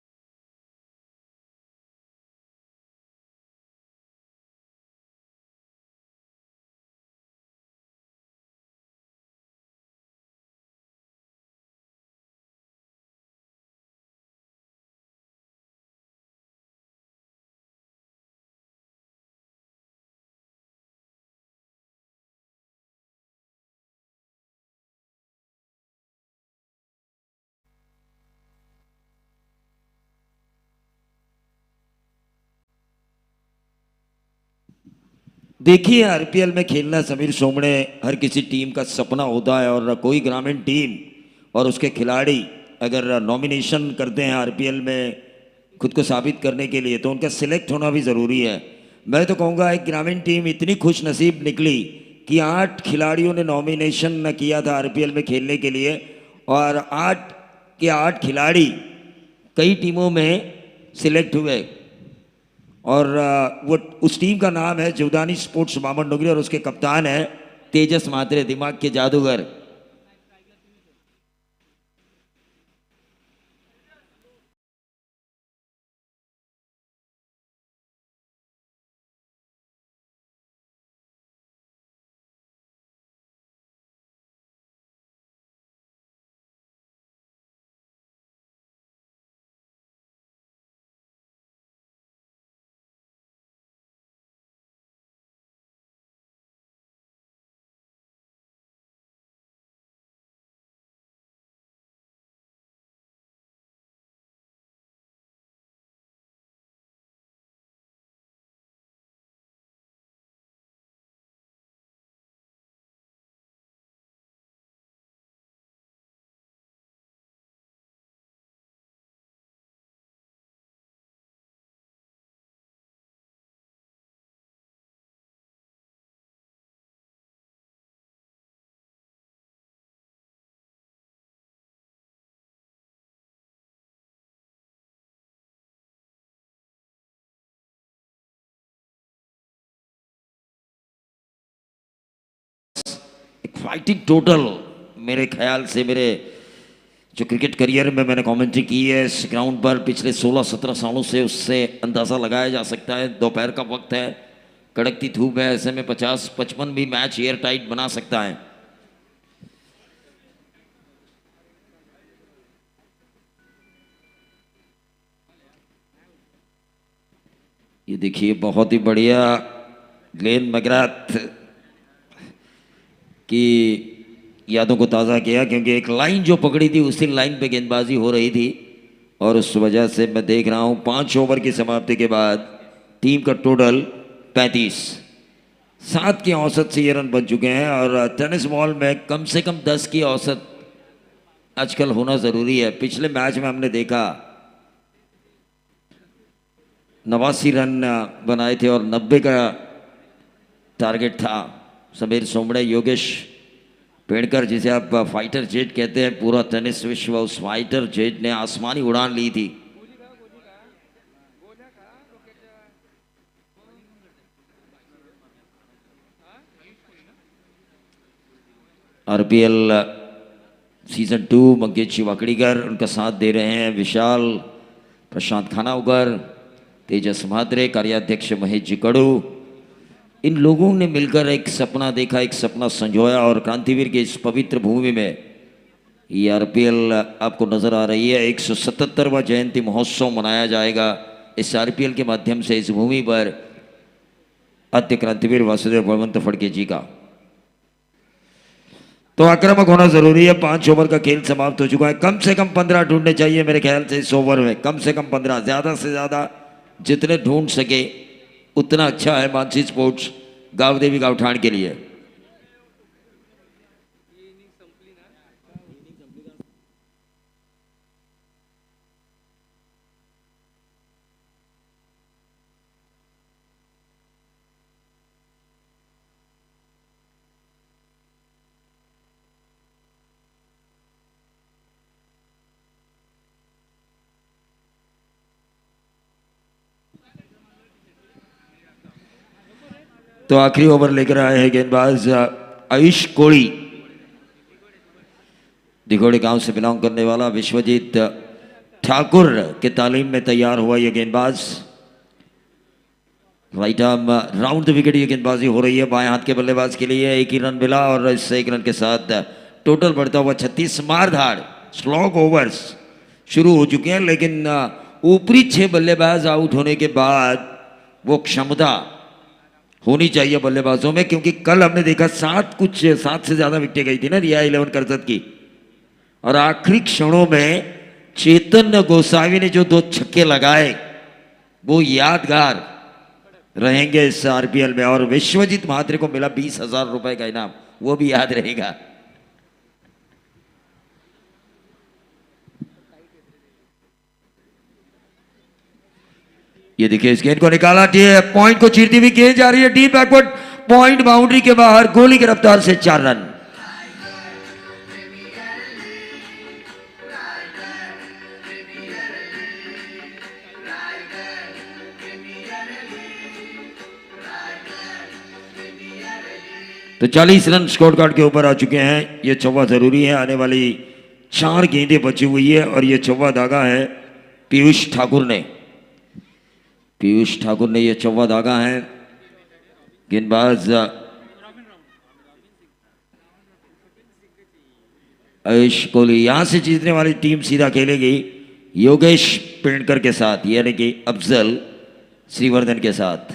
S2: देखिए, आरपीएल में खेलना समीर सोमणे हर किसी टीम का सपना होता है, और कोई ग्रामीण टीम और उसके खिलाड़ी अगर नॉमिनेशन करते हैं आरपीएल में खुद को साबित करने के लिए तो उनका सिलेक्ट होना भी ज़रूरी है। मैं तो कहूँगा एक ग्रामीण टीम इतनी खुश नसीब निकली कि 8 खिलाड़ियों ने नॉमिनेशन किया था आरपीएल में खेलने के लिए, और 8 के 8 खिलाड़ी कई टीमों में सिलेक्ट हुए, और वो उस टीम का नाम है जीवदानी स्पोर्ट्स बामन डोगरी, और उसके कप्तान है तेजस मात्रे, दिमाग के जादूगर। फाइटिंग टोटल मेरे ख्याल से मेरे जो क्रिकेट करियर में मैंने कमेंट्री की है इस ग्राउंड पर पिछले 16-17 सालों से, उससे अंदाज़ा लगाया जा सकता है। दोपहर का वक्त है, कड़कती धूप है, ऐसे में 50-55 भी मैच एयर टाइट बना सकता है। ये देखिए, बहुत ही बढ़िया ग्लेन मैकग्राथ की यादों को ताज़ा किया, क्योंकि एक लाइन जो पकड़ी थी उसी लाइन पे गेंदबाजी हो रही थी, और उस वजह से मैं देख रहा हूँ 5 ओवर की समाप्ति के बाद टीम का टोटल 35, 7 की औसत से ये रन बन चुके हैं। और टेनिस बॉल में कम से कम 10 की औसत आजकल होना ज़रूरी है। पिछले मैच में हमने देखा 89 रन बनाए थे और 90 का टारगेट था। समीर सोमड़े, योगेश पेड़कर, जिसे आप फाइटर जेट कहते हैं, पूरा टेनिस विश्व उस फाइटर जेट ने आसमानी उड़ान ली थी। आरपीएल सीजन 2 मंगेश वाकड़ीकर, उनका साथ दे रहे हैं विशाल, प्रशांत खानावकर, तेजस म्हात्रे, कार्याध्यक्ष महेश जी कड़ू। इन लोगों ने मिलकर एक सपना देखा, एक सपना संजोया और क्रांतिवीर की इस पवित्र भूमि में ये आरपीएल आपको नजर आ रही है। 177वां जयंती महोत्सव मनाया जाएगा इस आरपीएल के माध्यम से इस भूमि पर आद्य क्रांतिवीर वासुदेव बलवंत फड़के जी का। तो आक्रामक होना जरूरी है। 5 ओवर का खेल समाप्त हो चुका है। कम से कम 15 ढूंढने चाहिए मेरे ख्याल से इस ओवर में, कम से कम 15, ज्यादा से ज्यादा जितने ढूंढ सके उतना अच्छा है मानसी स्पोर्ट्स गावदेवी गावठाण के लिए। तो आखिरी ओवर लेकर आए हैं गेंदबाज आयुष कोड़ी, दिघोड़े गांव से बिलोंग करने वाला विश्वजीत ठाकुर के तालीम में तैयार हुआ यह गेंदबाज। Right arm round the wicket ये गेंदबाजी हो रही है बाएं हाथ के बल्लेबाज के लिए। एक ही रन मिला और इस एक रन के साथ टोटल बढ़ता हुआ 36। मारधाड़ स्लॉग ओवर्स शुरू हो चुके हैं, लेकिन ऊपरी 6 बल्लेबाज आउट होने के बाद वो क्षमता होनी चाहिए बल्लेबाजों में, क्योंकि कल हमने देखा 7 से ज्यादा विकेटें गई थी ना रिया 11 करसत की, और आखिरी क्षणों में चेतन गोसावी ने जो 2 छक्के लगाए वो यादगार रहेंगे इस आरपीएल में। और विश्वजीत म्हात्रे को मिला 20,000 रुपए का इनाम, वो भी याद रहेगा। ये देखिए इस गेंद को निकाला, पॉइंट को चीरती हुई गेंद जा रही है डीप बैकवर्ड, पॉइंट बाउंड्री के बाहर, गोली की रफ्तार से 4 रन। तो 40 रन स्कोर कार्ड के ऊपर आ चुके हैं। ये चौवा जरूरी है, आने वाली 4 गेंदें बची हुई है और ये चौवा दागा है पीयूष ठाकुर ने। पीयूष ठाकुर ने ये चौवा दागा है। गेंदबाज आयुष कोहली, यहां से जीतने वाली टीम सीधा खेलेगी योगेश पेंडकर के साथ, यानी कि अफजल श्रीवर्धन के साथ।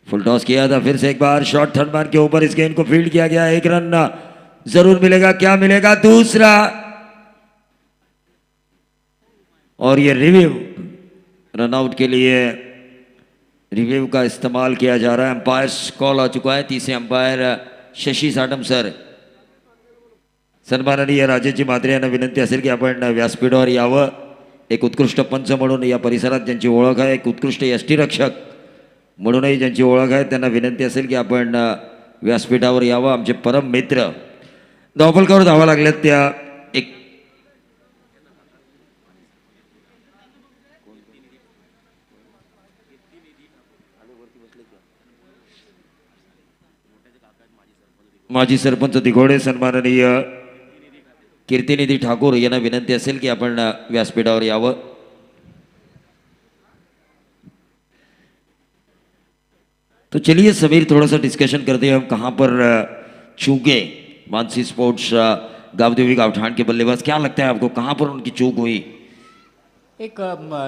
S2: फुल टॉस किया था, फिर से एक बार शॉट थर्ड मैन के ऊपर इस गेंद को फील्ड किया गया। 1 रन जरूर मिलेगा, क्या मिलेगा? दूसरा, और ये रिव्यू रनआउट के लिए रिव्यू का इस्तेमाल किया जा रहा है। अंपायर कॉल आ चुका है। तीसरे अंपायर शशि साटम सर, सन्माननीय राजेशजी म्हात्रे यांना विनंती असेल की आपण व्यासपीठावर यावं। एक उत्कृष्ट पंच म्हणून या परिसरात ज्यांची ओळख आहे, एक उत्कृष्ट यष्टीरक्षक म्हणूनही ज्यांची ओळख आहे, त्यांना विनंती असेल की आपण व्यासपीठावर यावं। आमचे परम मित्र धावफलकावर धावा लागल्यात त्या एक माजी सरपंच दिघोडे सन्माननीय कीर्तिनिधी ठाकूर यांना विनंती असेल की आपण व्यासपीठावर यावं। तो चलिए समीर, थोड़ा सा डिस्कशन करते हैं हम कहाँ पर चूके मानसी स्पोर्ट्स गावदेवी गावठाण के बल्लेबाज। क्या लगता है आपको कहाँ पर उनकी चूक हुई?
S1: एक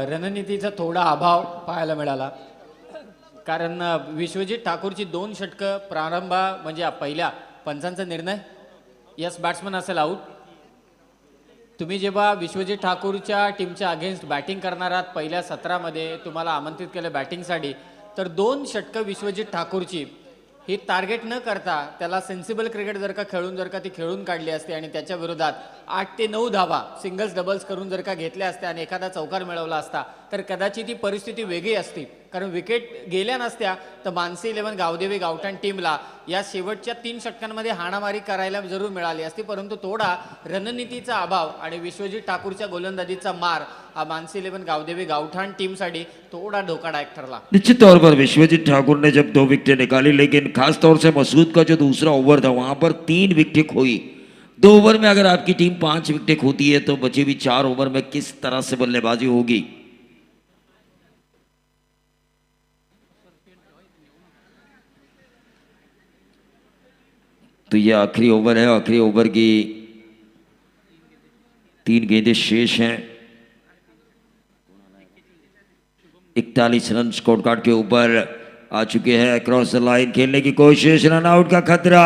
S1: रणनीतीचा थोडा अभाव पाहायला मिळाला, कारण विश्वजीत ठाकूरची 2 षटकं प्रारंभ म्हणजे पहिल्या पंचांचा निर्णय, यस बॅट्समन असेल आऊट। तुम्ही जेव्हा विश्वजीत ठाकूरच्या टीमच्या अगेन्स्ट बॅटिंग करणार आहात, पहिल्या 17 मध्ये तुम्हाला आमंत्रित केलं बॅटिंगसाठी, तर 2 षटकं विश्वजीत ठाकूरची ही टार्गेट न करता त्याला सेन्सिबल क्रिकेट जर का ती खेळून काढली असते आणि त्याच्या विरोधात 8 ते 9 धावा सिंगल्स डबल्स करून जर का घेतल्या असत्या आणि एखादा चौकार मिळवला असता तर कदाचित ही परिस्थिती वेगळी असती. कारण विकेट गेल्या नसत्या तर मानसी 11 गावदेवी गावठाण टीमला या शेवटच्या 3 षटकांमध्ये हाणामारी करायला जरूर मिळाली असती. परंतु थोडा रणनीतीचा अभाव आणि विश्वजित ठाकूरच्या गोलंदाजीचा मार हा मानसी 11 गावदेवी गावठाण टीमसाठी थोडा धोकादायक ठरला.
S2: निश्चित तौर पर विश्वजीत ठाकुर ने जब 2 विकेटें निकाली, लेकिन खास तौर से मसूद का जो दूसरा ओवर था वहां पर 3 विकेटें खोई. 2 ओवर में अगर आपकी टीम 5 विकेटें खोती है तो बची हुई 4 ओवर में किस तरह से बल्लेबाजी होगी. तो ये आखिरी ओवर है. आखिरी ओवर की 3 गेंदें शेष हैं. 41 रन स्कोर कार्ड के ऊपर आ चुके हैं. क्रॉस द लाइन खेलने की कोशिश, रन आउट का खतरा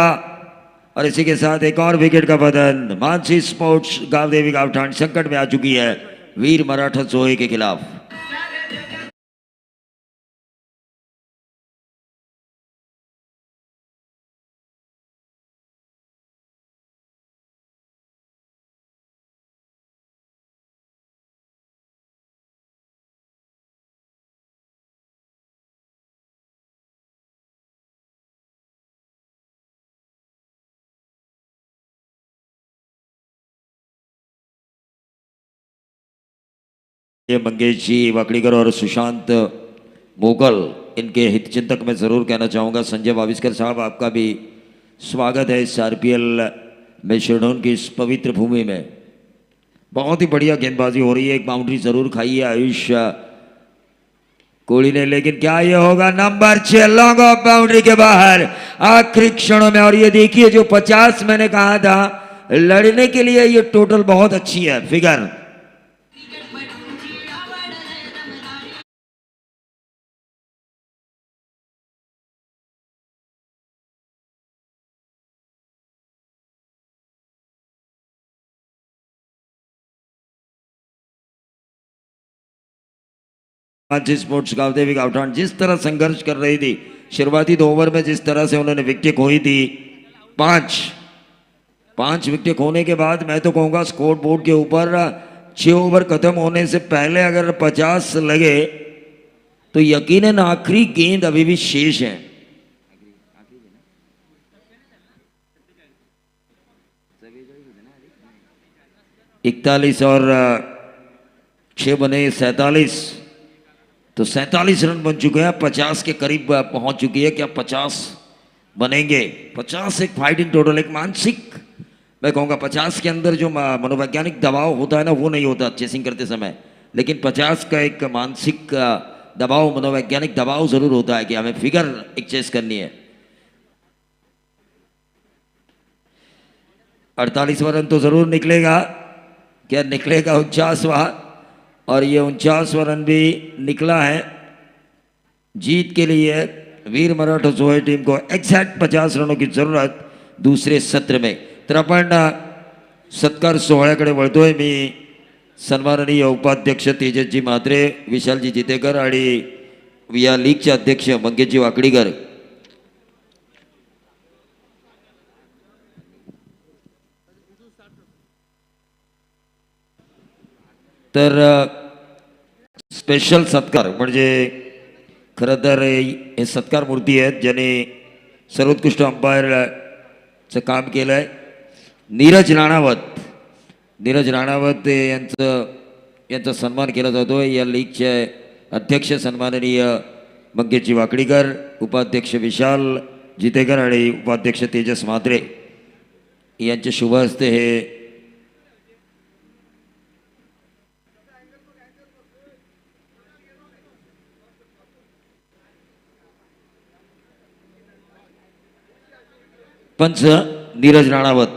S2: और इसी के साथ एक और विकेट का पतन. मानसी स्पोर्ट्स गावदेवी गावठाण संकट में आ चुकी है वीर मराठा जोहे के खिलाफ. ये मंगेश जी वाकड़ीकर और सुशांत मोगल, इनके हितचिंतक मैं ज़रूर कहना चाहूँगा. संजय वाविस्कर साहब, आपका भी स्वागत है इस आरपीएल में शेरडोन की इस पवित्र भूमि में. बहुत ही बढ़िया गेंदबाजी हो रही है. एक बाउंड्री ज़रूर खाई है आयुष कोहली ने, लेकिन क्या ये होगा. नंबर 6 लॉन्ग ऑफ बाउंड्री के बाहर आखिरी क्षणों में. और ये देखिए जो 50 मैंने कहा था लड़ने के लिए, ये टोटल बहुत अच्छी है फिगर. मानसी स्पोर्ट्स गावदेवी गावठाण जिस तरह संघर्ष कर रही थी शुरुआती 2 ओवर में, जिस तरह से उन्होंने विकेट खोई थी, 5 विकेट खोने के बाद मैं तो कहूँगा स्कोर बोर्ड के ऊपर 6 ओवर खत्म होने से पहले अगर 50 लगे तो यकीनन आखिरी गेंद अभी भी शेष है. इकतालीस और 6 बने 47, तो 47 रन बन चुके हैं. 50 के करीब पहुंच चुकी है. क्या 50 बनेंगे? 50 एक फाइटिंग टोटल, एक मानसिक, मैं कहूँगा 50 के अंदर जो मनोवैज्ञानिक दबाव होता है ना, वो नहीं होता चेसिंग करते समय, लेकिन 50 का एक मानसिक दबाव, मनोवैज्ञानिक दबाव जरूर होता है कि हमें फिगर एक चेस करनी है. 48वां रन तो जरूर निकलेगा. क्या निकलेगा 49वां? और ये 49वां रन भी निकला है. जीत के लिए वीर मराठा जोहे टीम को एक्जैक्ट 50 रनों की जरूरत दूसरे सत्र में. तर आपण सत्कार सोहळ्याकडे वळतोय. मी सन्माननीय उपाध्यक्ष तेजसजी म्हात्रे, विशालजी जितेकर आणि या लीगचे अध्यक्ष मंगेशजी वाकडीकर. तर स्पेशल सत्कार म्हणजे खरं तर हे सत्कार मूर्ती आहेत ज्याने सर्वोत्कृष्ट अंपायरचं काम केलं आहे. नीरज राणावत यांचा सन्मान केला जातो. या लीगचे अध्यक्ष सन्माननीय मंगेशजी वाकडीकर, उपाध्यक्ष विशाल जितेकर आणि उपाध्यक्ष तेजस म्हात्रे यांच्या शुभ हस्ते हे पंच नीरज राणावत.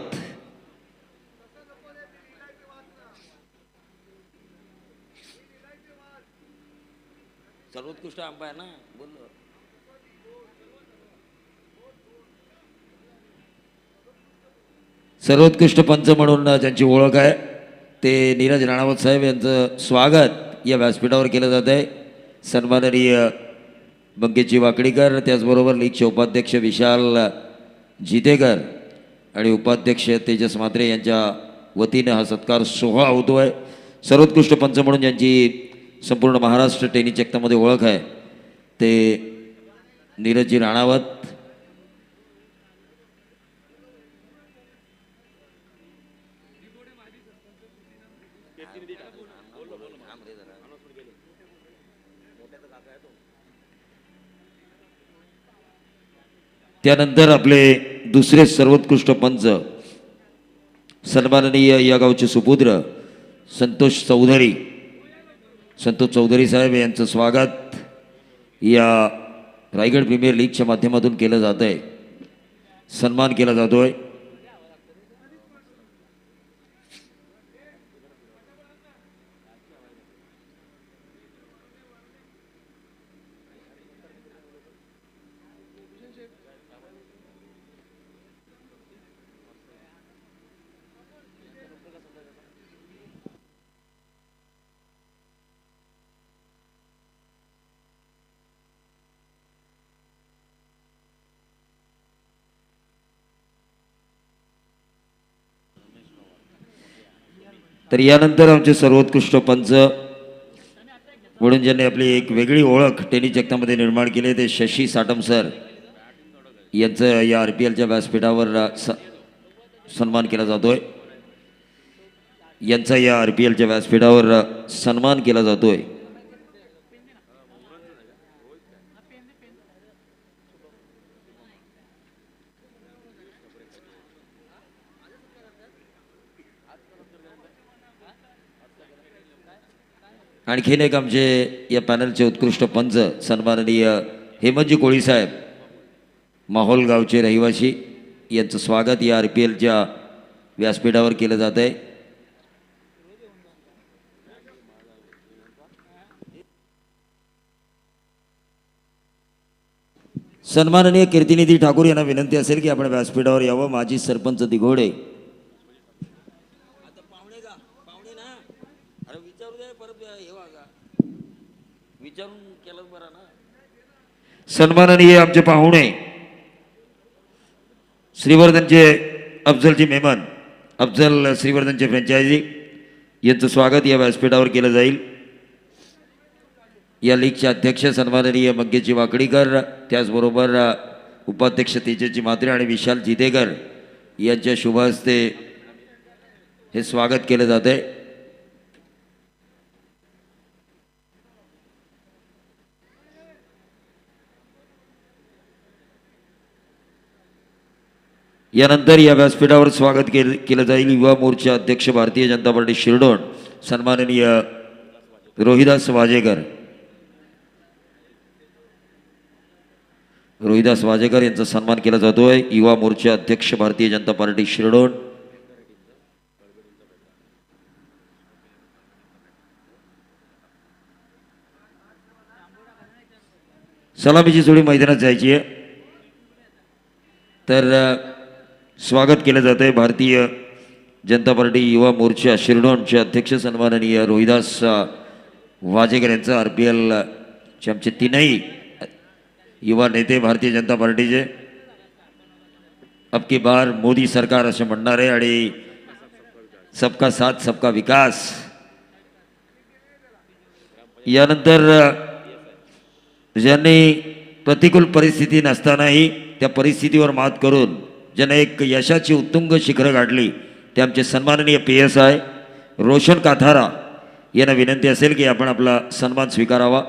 S2: सर्वोत्कृष्ट अंपायर ना बोललो. सर्वोत्कृष्ट पंच म्हणून ज्यांची ओळख आहे ते नीरज राणावत साहेब यांचं स्वागत या व्यासपीठावर केलं जात आहे. सन्माननीय मंगेशजी वाकडीकर, त्याचबरोबर लीगचे उपाध्यक्ष विशाल जितेकर आणि उपाध्यक्ष तेजस म्हात्रे यांच्या वतीने हा सत्कार सोहळा होतो आहे. सर्वोत्कृष्ट पंच म्हणून ज्यांची संपूर्ण महाराष्ट्र टेनिस जगतामध्ये ओळख आहे ते नीरजजी राणावत, त्यानंतर आपले दुसरे सर्वोत्कृष्ट पंच सन्माननीय या गावचे सुपुत्र संतोष चौधरी साहेब यांचं स्वागत या रायगड प्रीमियर लीगच्या माध्यमातून केलं जात आहे, सन्मान केला जातोय. तर यानंतर आमचे सर्वोत्कृष्ट पंच म्हणून ज्यांनी आपली एक वेगळी ओळख टेनिस जगतामध्ये निर्माण केली ते शशी साटम सर यांचं या RPLच्या व्यासपीठावर सन्मान केला जातोय. यांचा या RPLच्या व्यासपीठावर सन्मान केला जातोय. आणखीन एक आमचे या पॅनलचे उत्कृष्ट पंच सन्माननीय हेमंतजी कोळी साहेब, माहोल गावचे रहिवासी, यांचं स्वागत या RPLच्या व्यासपीठावर केलं जात आहे. सन्माननीय कीर्तिनिधी ठाकूर यांना विनंती असेल की आपण व्यासपीठावर यावं. माजी सरपंच दिघोडे, सन्माननीय आमचे पाहुणे श्रीवर्धनचे अफजलजी मेमन, अफजल श्रीवर्धनचे फ्रँचायझी यांचं स्वागत या व्यासपीठावर केलं जाईल. या लीगचे अध्यक्ष सन्माननीय मंगेशजी वाकडीकर, त्याचबरोबर उपाध्यक्ष तेजसजी म्हात्रे आणि विशाल जितेकर यांच्या शुभ हस्ते हे स्वागत केलं जात आहे. यानंतर या व्यासपीठावर स्वागत केलं जाईल युवा मोर्चा अध्यक्ष भारतीय जनता पार्टी शिरडोण सन्माननीय रोहिदास वाजेकर. रोहिदास वाजेकर यांचा सन्मान केला जातोय. युवा मोर्चा अध्यक्ष भारतीय जनता पार्टी शिरडोण. सलामीची जोडी मैदानात जायची आहे तर स्वागत केलं जात आहे भारतीय जनता पार्टी युवा मोर्चा शिरडोणचे अध्यक्ष सन्माननीय रोहिदास वाजेकर यांचं. RPLचे आमचे तीनही युवा नेते भारतीय जनता पार्टीचे. अब की बार मोदी सरकार असे म्हणणारे आणि सबका साथ सबका विकास. यानंतर ज्यांनी प्रतिकूल परिस्थिती नसतानाही त्या परिस्थितीवर मात करून ज्याने एक यशाची उत्तुंग शिखरं गाठली ते आमचे सन्माननीय PSI रोशन काथारा यांना विनंती असेल की आपण आपला सन्मान स्वीकारावा.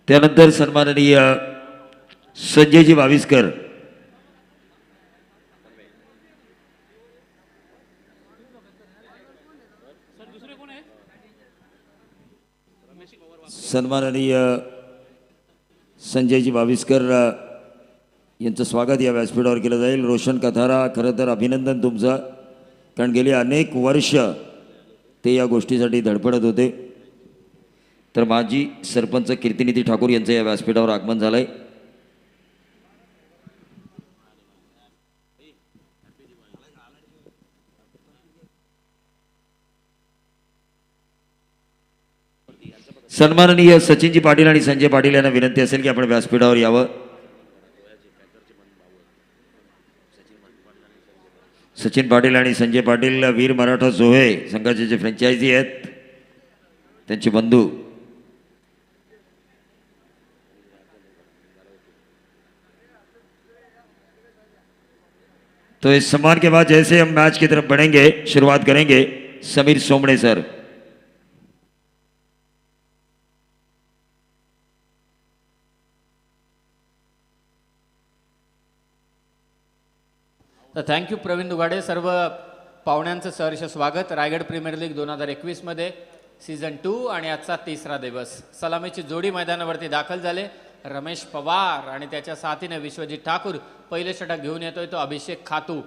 S2: त्यानंतर सन्माननीय संजयजी बाविस्कर, सन्माननीय संजयजी बाविस्कर यांचं स्वागत या व्यासपीठावर केलं जाईल. रोशन कथारा, खरं तर अभिनंदन तुमचं, कारण गेली अनेक वर्ष ते या गोष्टीसाठी धडपडत होते. तर माजी सरपंच कीर्तिनिधी ठाकूर यांचं या व्यासपीठावर आगमन झालंय. सन्माननीय सचिनजी पाटील आणि संजय पाटील यांना विनंती असेल की आपण व्यासपीठावर यावं. सचिन पाटील आणि संजय पाटील वीर मराठा जोहे संघाचे जे फ्रँचायझी आहेत त्यांचे बंधू. तो इस सम्मान के बाद जैसे हम मैच की तरफ बढ़ेंगे, शुरुआत करेंगे समीर सोमणे सर.
S1: तर थँक्यू प्रवीण दुगाडे. सर्व पाहुण्यांचं सहर्ष स्वागत रायगड प्रीमियर लीग 2021 मध्ये सीझन 2 आणि आजचा तिसरा दिवस. सलामीची जोडी मैदानावरती दाखल झाले. रमेश पवार आणि त्याच्या साथीने विश्वजित ठाकूर. पहिले षटक घेऊन येतोय तो अभिषेक खातू.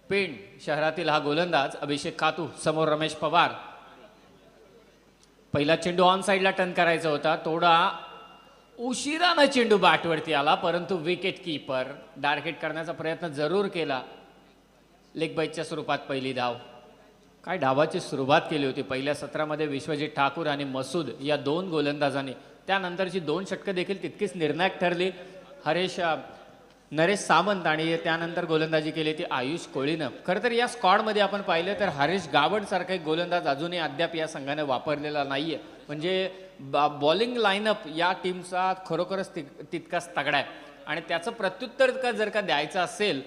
S1: पेण शहरातील हा गोलंदाज अभिषेक खातू. समोर रमेश पवार. पहिला चेंडू ऑन साईडला टर्न करायचा होता. थोडा उशिरानं चेंडू बॅटवरती आला, परंतु विकेट कीपर डार्क करण्याचा प्रयत्न जरूर केला. लेग बाईटच्या स्वरूपात पहिली धाव. काय डावाची सुरुवात केली होती पहिल्या सत्रामध्ये विश्वजित ठाकूर आणि मसूद या दोन गोलंदाजांनी. त्यानंतरची दोन षटकं देखील तितकीच निर्णायक ठरली. नरेश सामंत आणि त्यानंतर गोलंदाजी केली ती आयुष कोळीनं. खरं तर या स्क्वॉडमध्ये आपण पाहिलं तर हरीश गावड सारखा एक गोलंदाज अजूनही अद्याप या संघाने वापरलेला नाहीये. म्हणजे बॉलिंग लाईनअप या टीमचा खरोखरच तितकाच तगडा आहे. आणि त्याचं प्रत्युत्तर जर का द्यायचं असेल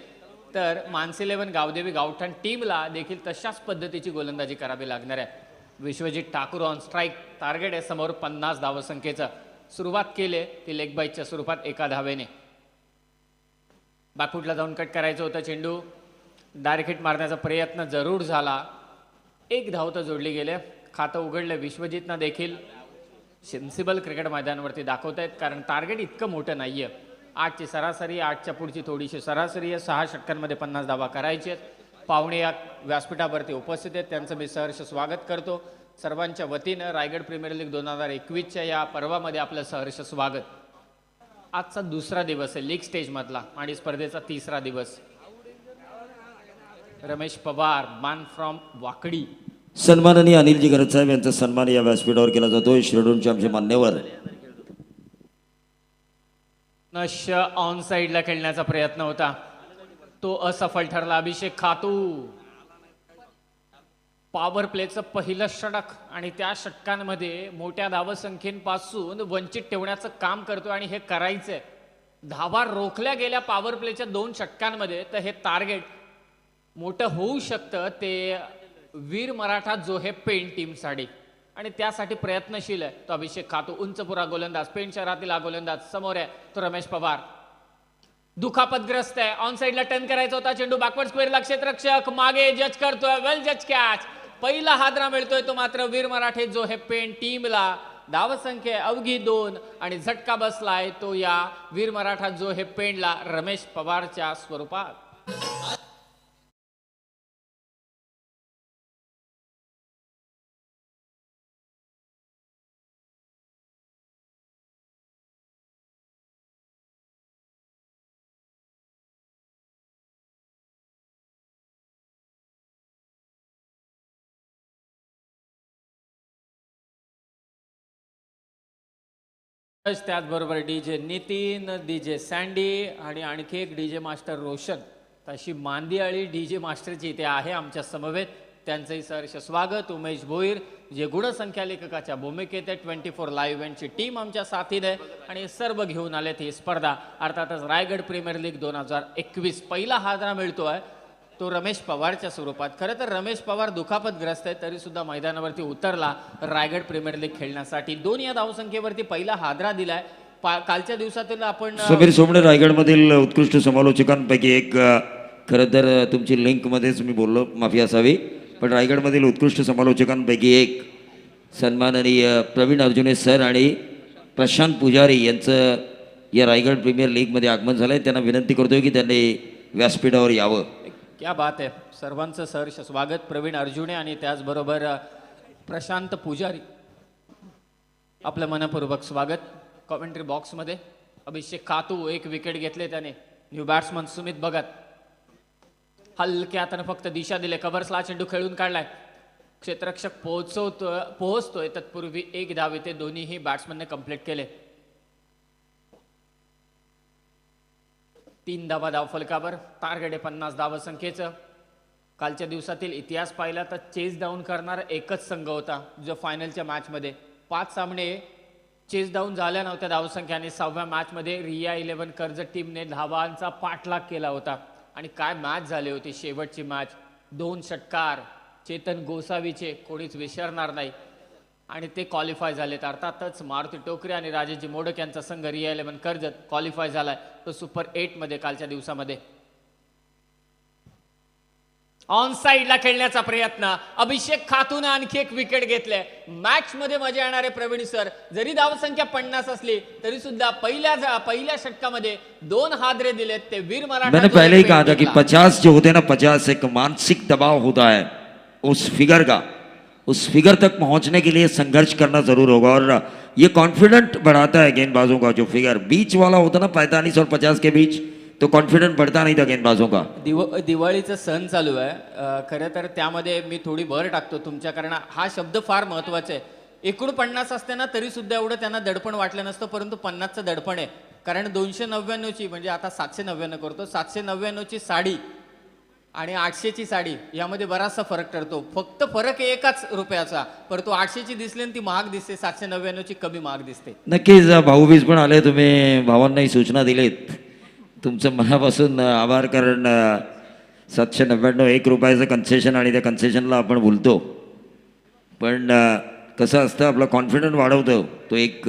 S1: तर मानसी 11 गावदेवी गावठाण टीमला देखील तशाच पद्धतीची गोलंदाजी करावी लागणार आहे. Vishwajit Thakur on strike. Target आहे समोर 50 धावसंख्येचं. सुरुवात केली ती लेग बाईटच्या स्वरूपात एका धावेने. बॅकफुटला जाऊन कट करायचं होतं चेंडू. डायरेक्ट हिट मारण्याचा प्रयत्न जरूर झाला. एक धाव तर जोडली गेले. खातं उघडलं विश्वजितनं देखील. सेन्सिबल क्रिकेट मैदानावरती दाखवत आहेत कारण टार्गेट इतकं मोठं नाही आहे. 8ची सरासरी, 8च्या पुढची थोडीशी सरासरी आहे. 6 षटकांमध्ये 50 धावा करायचे आहेत. पाहुणे या व्यासपीठावरती उपस्थित आहेत, त्यांचं मी सहर्ष स्वागत करतो. सर्वांच्या वतीनं रायगड प्रीमियर लीग 2021च्या या पर्वामध्ये आपलं सहर्ष स्वागत. आजचा दुसरा दिवस आहे लीग स्टेजमधला आणि स्पर्धेचा तिसरा दिवस. रमेश पवार मान फ्रॉम वाकडी.
S2: सन्माननीय अनिलजी गरज साहेब यांचा सन्मान या व्यासपीठावर केला जातोय. शिरोडूनचे आमचे मान्यवर.
S1: नश ऑन साईडला खेळण्याचा प्रयत्न होता, तो असफल ठरला. अभिषेक खातू पॉवर प्लेचं पहिलं षटक आणि त्या षटकांमध्ये मोठ्या धावसंख्येपासून वंचित ठेवण्याचं काम करतोय आणि हे करायचंय. धावा रोखल्या गेल्या पॉवर प्लेच्या 2 षटकांमध्ये तर हे टार्गेट मोठं होऊ शकतं. ते वीर मराठा जो हे पेण टीमसाठी आणि त्यासाठी प्रयत्नशील आहे तो अभिषेक खातू. उंचपुरा गोलंदाज, पेण शहरातील हा गोलंदाज. समोर आहे तो रमेश पवार. दुखापतग्रस्त आहे. ऑन साईडला टर्न करायचा होता चेंडू. बॅकवर्ड स्क्वेअरला क्षेत्ररक्षक मागे जज करतोय. वेल जज कॅच. पहिला हादरा मिळतोय तो मात्र वीर मराठे जो हे पेण टीमला. धावसंख्या अवघी 2 आणि झटका बसलाय तो या वीर मराठा जो हे पेणला रमेश पवारच्या स्वरूपात. त्याचबरोबर डीजे नितीन, डीजे सँडी आणि आणखी एक डीजे मास्टर रोशन. तशी मांदियाळी डीजे मास्टरची इथे आहे आमच्या समवेत. त्यांचंही सहर्ष स्वागत. उमेश भोईर जे गुणसंख्या लेखकाच्या भूमिकेत आहे. 24 लाईव्ह इव्हेंटची टीम आमच्या साथीने आणि सर्व घेऊन आलेत ही स्पर्धा. अर्थातच रायगड प्रीमियर लीग 2021. पहिला हादरा मिळतोय तो रमेश पवारच्या स्वरूपात. खरं तर रमेश पवार दुखापतग्रस्त आहे तरी सुद्धा मैदानावरती उतरला रायगड प्रीमियर लीग खेळण्यासाठी. 2 या धावसंख्येवरती पहिला हादरा दिलाय. कालच्या दिवसातील आपण
S2: समीर सोमणे रायगडमधील उत्कृष्ट समालोचकांपैकी एक. खरं तर तुमची लिंकमध्येच मी बोललो, माफी असावी, पण रायगडमधील उत्कृष्ट समालोचकांपैकी एक सन्माननीय प्रवीण अर्जुने सर आणि प्रशांत पुजारी यांचं या रायगड प्रीमियर लीगमध्ये आगमन झालंय. त्यांना विनंती करतोय की त्यांनी व्यासपीठावर यावं.
S1: क्या बात आहे. सर्वांचं सहर्ष स्वागत. प्रवीण अर्जुने आणि त्याचबरोबर प्रशांत पुजारी आपलं मनपूर्वक स्वागत. कॉमेंट्री बॉक्समध्ये अभिषेक खातू एक विकेट घेतले त्याने. न्यू बॅट्समन सुमित भगत हलक्या हाताने फक्त दिशा दिले. कव्हर्सला चेंडू खेळून काढलाय. क्षेत्ररक्षक पोहोचतोय तत्पूर्वी एक धाव इथे दोन्हीही बॅट्समनने कंप्लीट केले. 3 धावा धावफलकावर. टार्गेट आहे 50 धावसंख्येचं. कालच्या दिवसातील इतिहास पाहिला तर चेस डाऊन करणारा एकच संघ होता जो फायनलच्या मॅचमध्ये. 5 सामने चेस डाऊन झाल्या नव्हत्या धावसंख्याने. 6व्या मॅचमध्ये रिया 11 कर्जत टीमने धावांचा पाठलाग केला होता. आणि काय मॅच झाली होती शेवटची मॅच. 2 षटकार चेतन गोसावीचे कोणीच विसरणार नाही. आणि ते क्वालिफाय झालेत. अर्थातच मारुती टोकरे आणि राजेजी मोडक यांचा संघ रिया 11 कर्जत क्वालिफाय झालाय तो सुपर 8 मध्ये कालच्या दिवसामध्ये. ऑन साइडला खेळण्याचा प्रयत्न. अभिषेक खातूने आणखी एक विकेट घेतले. मॅच मध्ये मजा येणारे प्रवीण सर. जरी धावसंख्या 50 असली तरी सुद्धा पहिल्या षटकामध्ये 2 हादरे दिलेत ते वीर मराठा.
S2: मैंने पहले ही कहा था कि 50 जो होते हैं ना, 50 एक मानसिक दबाव होता है उस फिगर का. उस फिगर तक पहुंचने के लिए संघर्ष करना जरूर होगा और ये कॉन्फिडेंट बढ़ाता है गेंदबाजों का. जो फिगर बीच वाला होता ना 45 और 50 के बीच, तो कॉन्फिडेंट बढ़ता नहीं था गेंदबाजों का.
S1: दिवाळीचा सण चालू आहे. खरं तर त्यामध्ये मी थोडी भर टाकतो तुमच्या, कारण हा शब्द फार महत्वाचा आहे. एकूण 50 असते ना तरी सुद्धा एवढं त्यांना दडपण वाटलं नसतं, परंतु 50चं दडपण आहे. कारण 299ची म्हणजे आता 799 करतो. 799ची साडी आणि 800ची साडी यामध्ये बराचसा फरक ठरतो. फक्त फरक आहे एकाच रुपयाचा, परंतु 800ची दिसली आणि ती महाग दिसते, 799ची कमी महाग दिसते.
S2: नक्कीच भाऊबीज पण आले. तुम्ही भावांनाही सूचना दिलीत. तुमचं मनापासून आभार. कारण 799 1 रुपयाचं कन्सेशन आणि त्या कन्सेशनला आपण बोलतो, पण कसं असतं आपला कॉन्फिडन्स वाढवतो तो एक.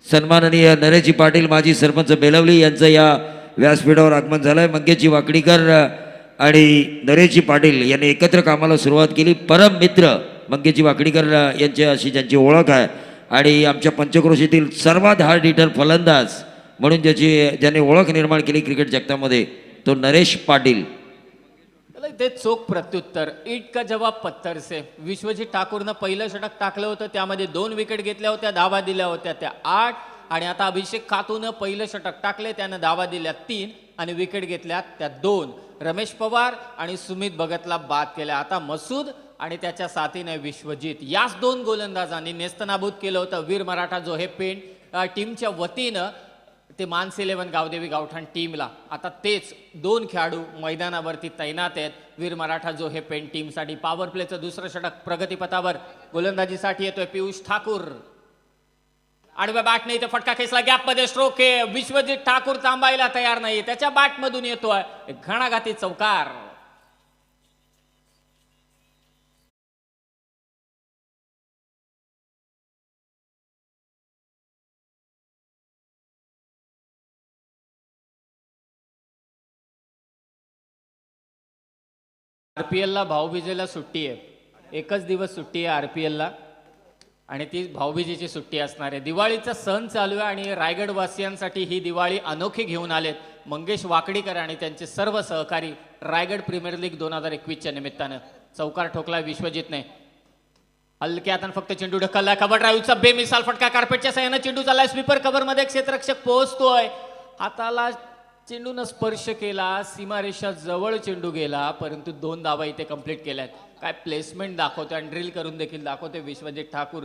S2: सन्माननीय नरेशजी पाटील माजी सरपंच बेलवली यांचं या व्यासपीठावर आगमन झालंय. मंगेशजी वाकडीकर आणि नरेशजी पाटील यांनी एकत्र कामाला सुरुवात केली. परम मित्र मंगेशजी वाकडीकर यांची अशी ज्यांची ओळख आहे आणि आमच्या पंचक्रोशीतील सर्वात हार्ड हिटर फलंदाज म्हणून ज्याने ओळख निर्माण केली क्रिकेट जगतामध्ये तो नरेश पाटील.
S1: ते चोख प्रत्युत्तर. ईट का जवाब पत्थर से. विश्वजीत ठाकूरनं पहिलं षटक टाकलं होतं, त्यामध्ये 2 विकेट घेतल्या होत्या, धावा दिल्या होत्या त्या 8. आणि आता अभिषेक खातूनं पहिलं षटक टाकले, त्यानं धावा दिल्या 3 आणि विकेट घेतल्या त्या 2. रमेश पवार आणि सुमित भगतला बाद केल्या. आता मसूद आणि त्याच्या साथीने विश्वजीत याच 2 गोलंदाजांनी नेस्तनाबूत केलं होतं वीर मराठा जो हे पेंट टीमच्या वतीनं ते मानसी 11 गावदेवी गावठाण टीमला. आता तेच 2 खेळाडू मैदानावरती तैनात आहेत वीर मराठा जो हे पेंट टीमसाठी. पॉवर प्लेचं दुसरं षटक प्रगतीपथावर. गोलंदाजीसाठी येतोय पियुष ठाकूर. आडव्या बॅटने इथे फटका खेचला. गॅपमध्ये स्ट्रोक आहे. विश्वजीत ठाकूर थांबायला तयार नाही. त्याच्या बॅटमधून येतोय घणाघाती चौकार. आरपीएलला भाऊबीजेला सुट्टी आहे. एकच दिवस सुट्टी आहे आरपीएलला आणि ती भाऊबीजेची सुट्टी असणार आहे. दिवाळीचा सण चालू आहे आणि रायगड वासियांसाठी ही दिवाळी अनोखी घेऊन आलेत मंगेश वाकडीकर आणि त्यांचे सर्व सहकारी. रायगड प्रीमियर लीग 2021च्या निमित्तानं चौकार ठोकला विश्वजितने. हलक्या हाताने फक्त चेंडू ढकलला. कव्हर ड्राईव्हचा बेमिसाल फटका. कार्पेटच्या सहाय्याने चेंडू चाललाय स्वीपर कव्हरमध्ये. क्षेत्ररक्षक पोहोचतोय. हाताला चेंडूनं स्पर्श केला. सीमारेषा जवळ चेंडू गेला, परंतु 2 धावा इथे कंप्लीट केल्यात. काय प्लेसमेंट दाखवते आणि ड्रिल करून देखील दाखवते विश्वजित ठाकूर.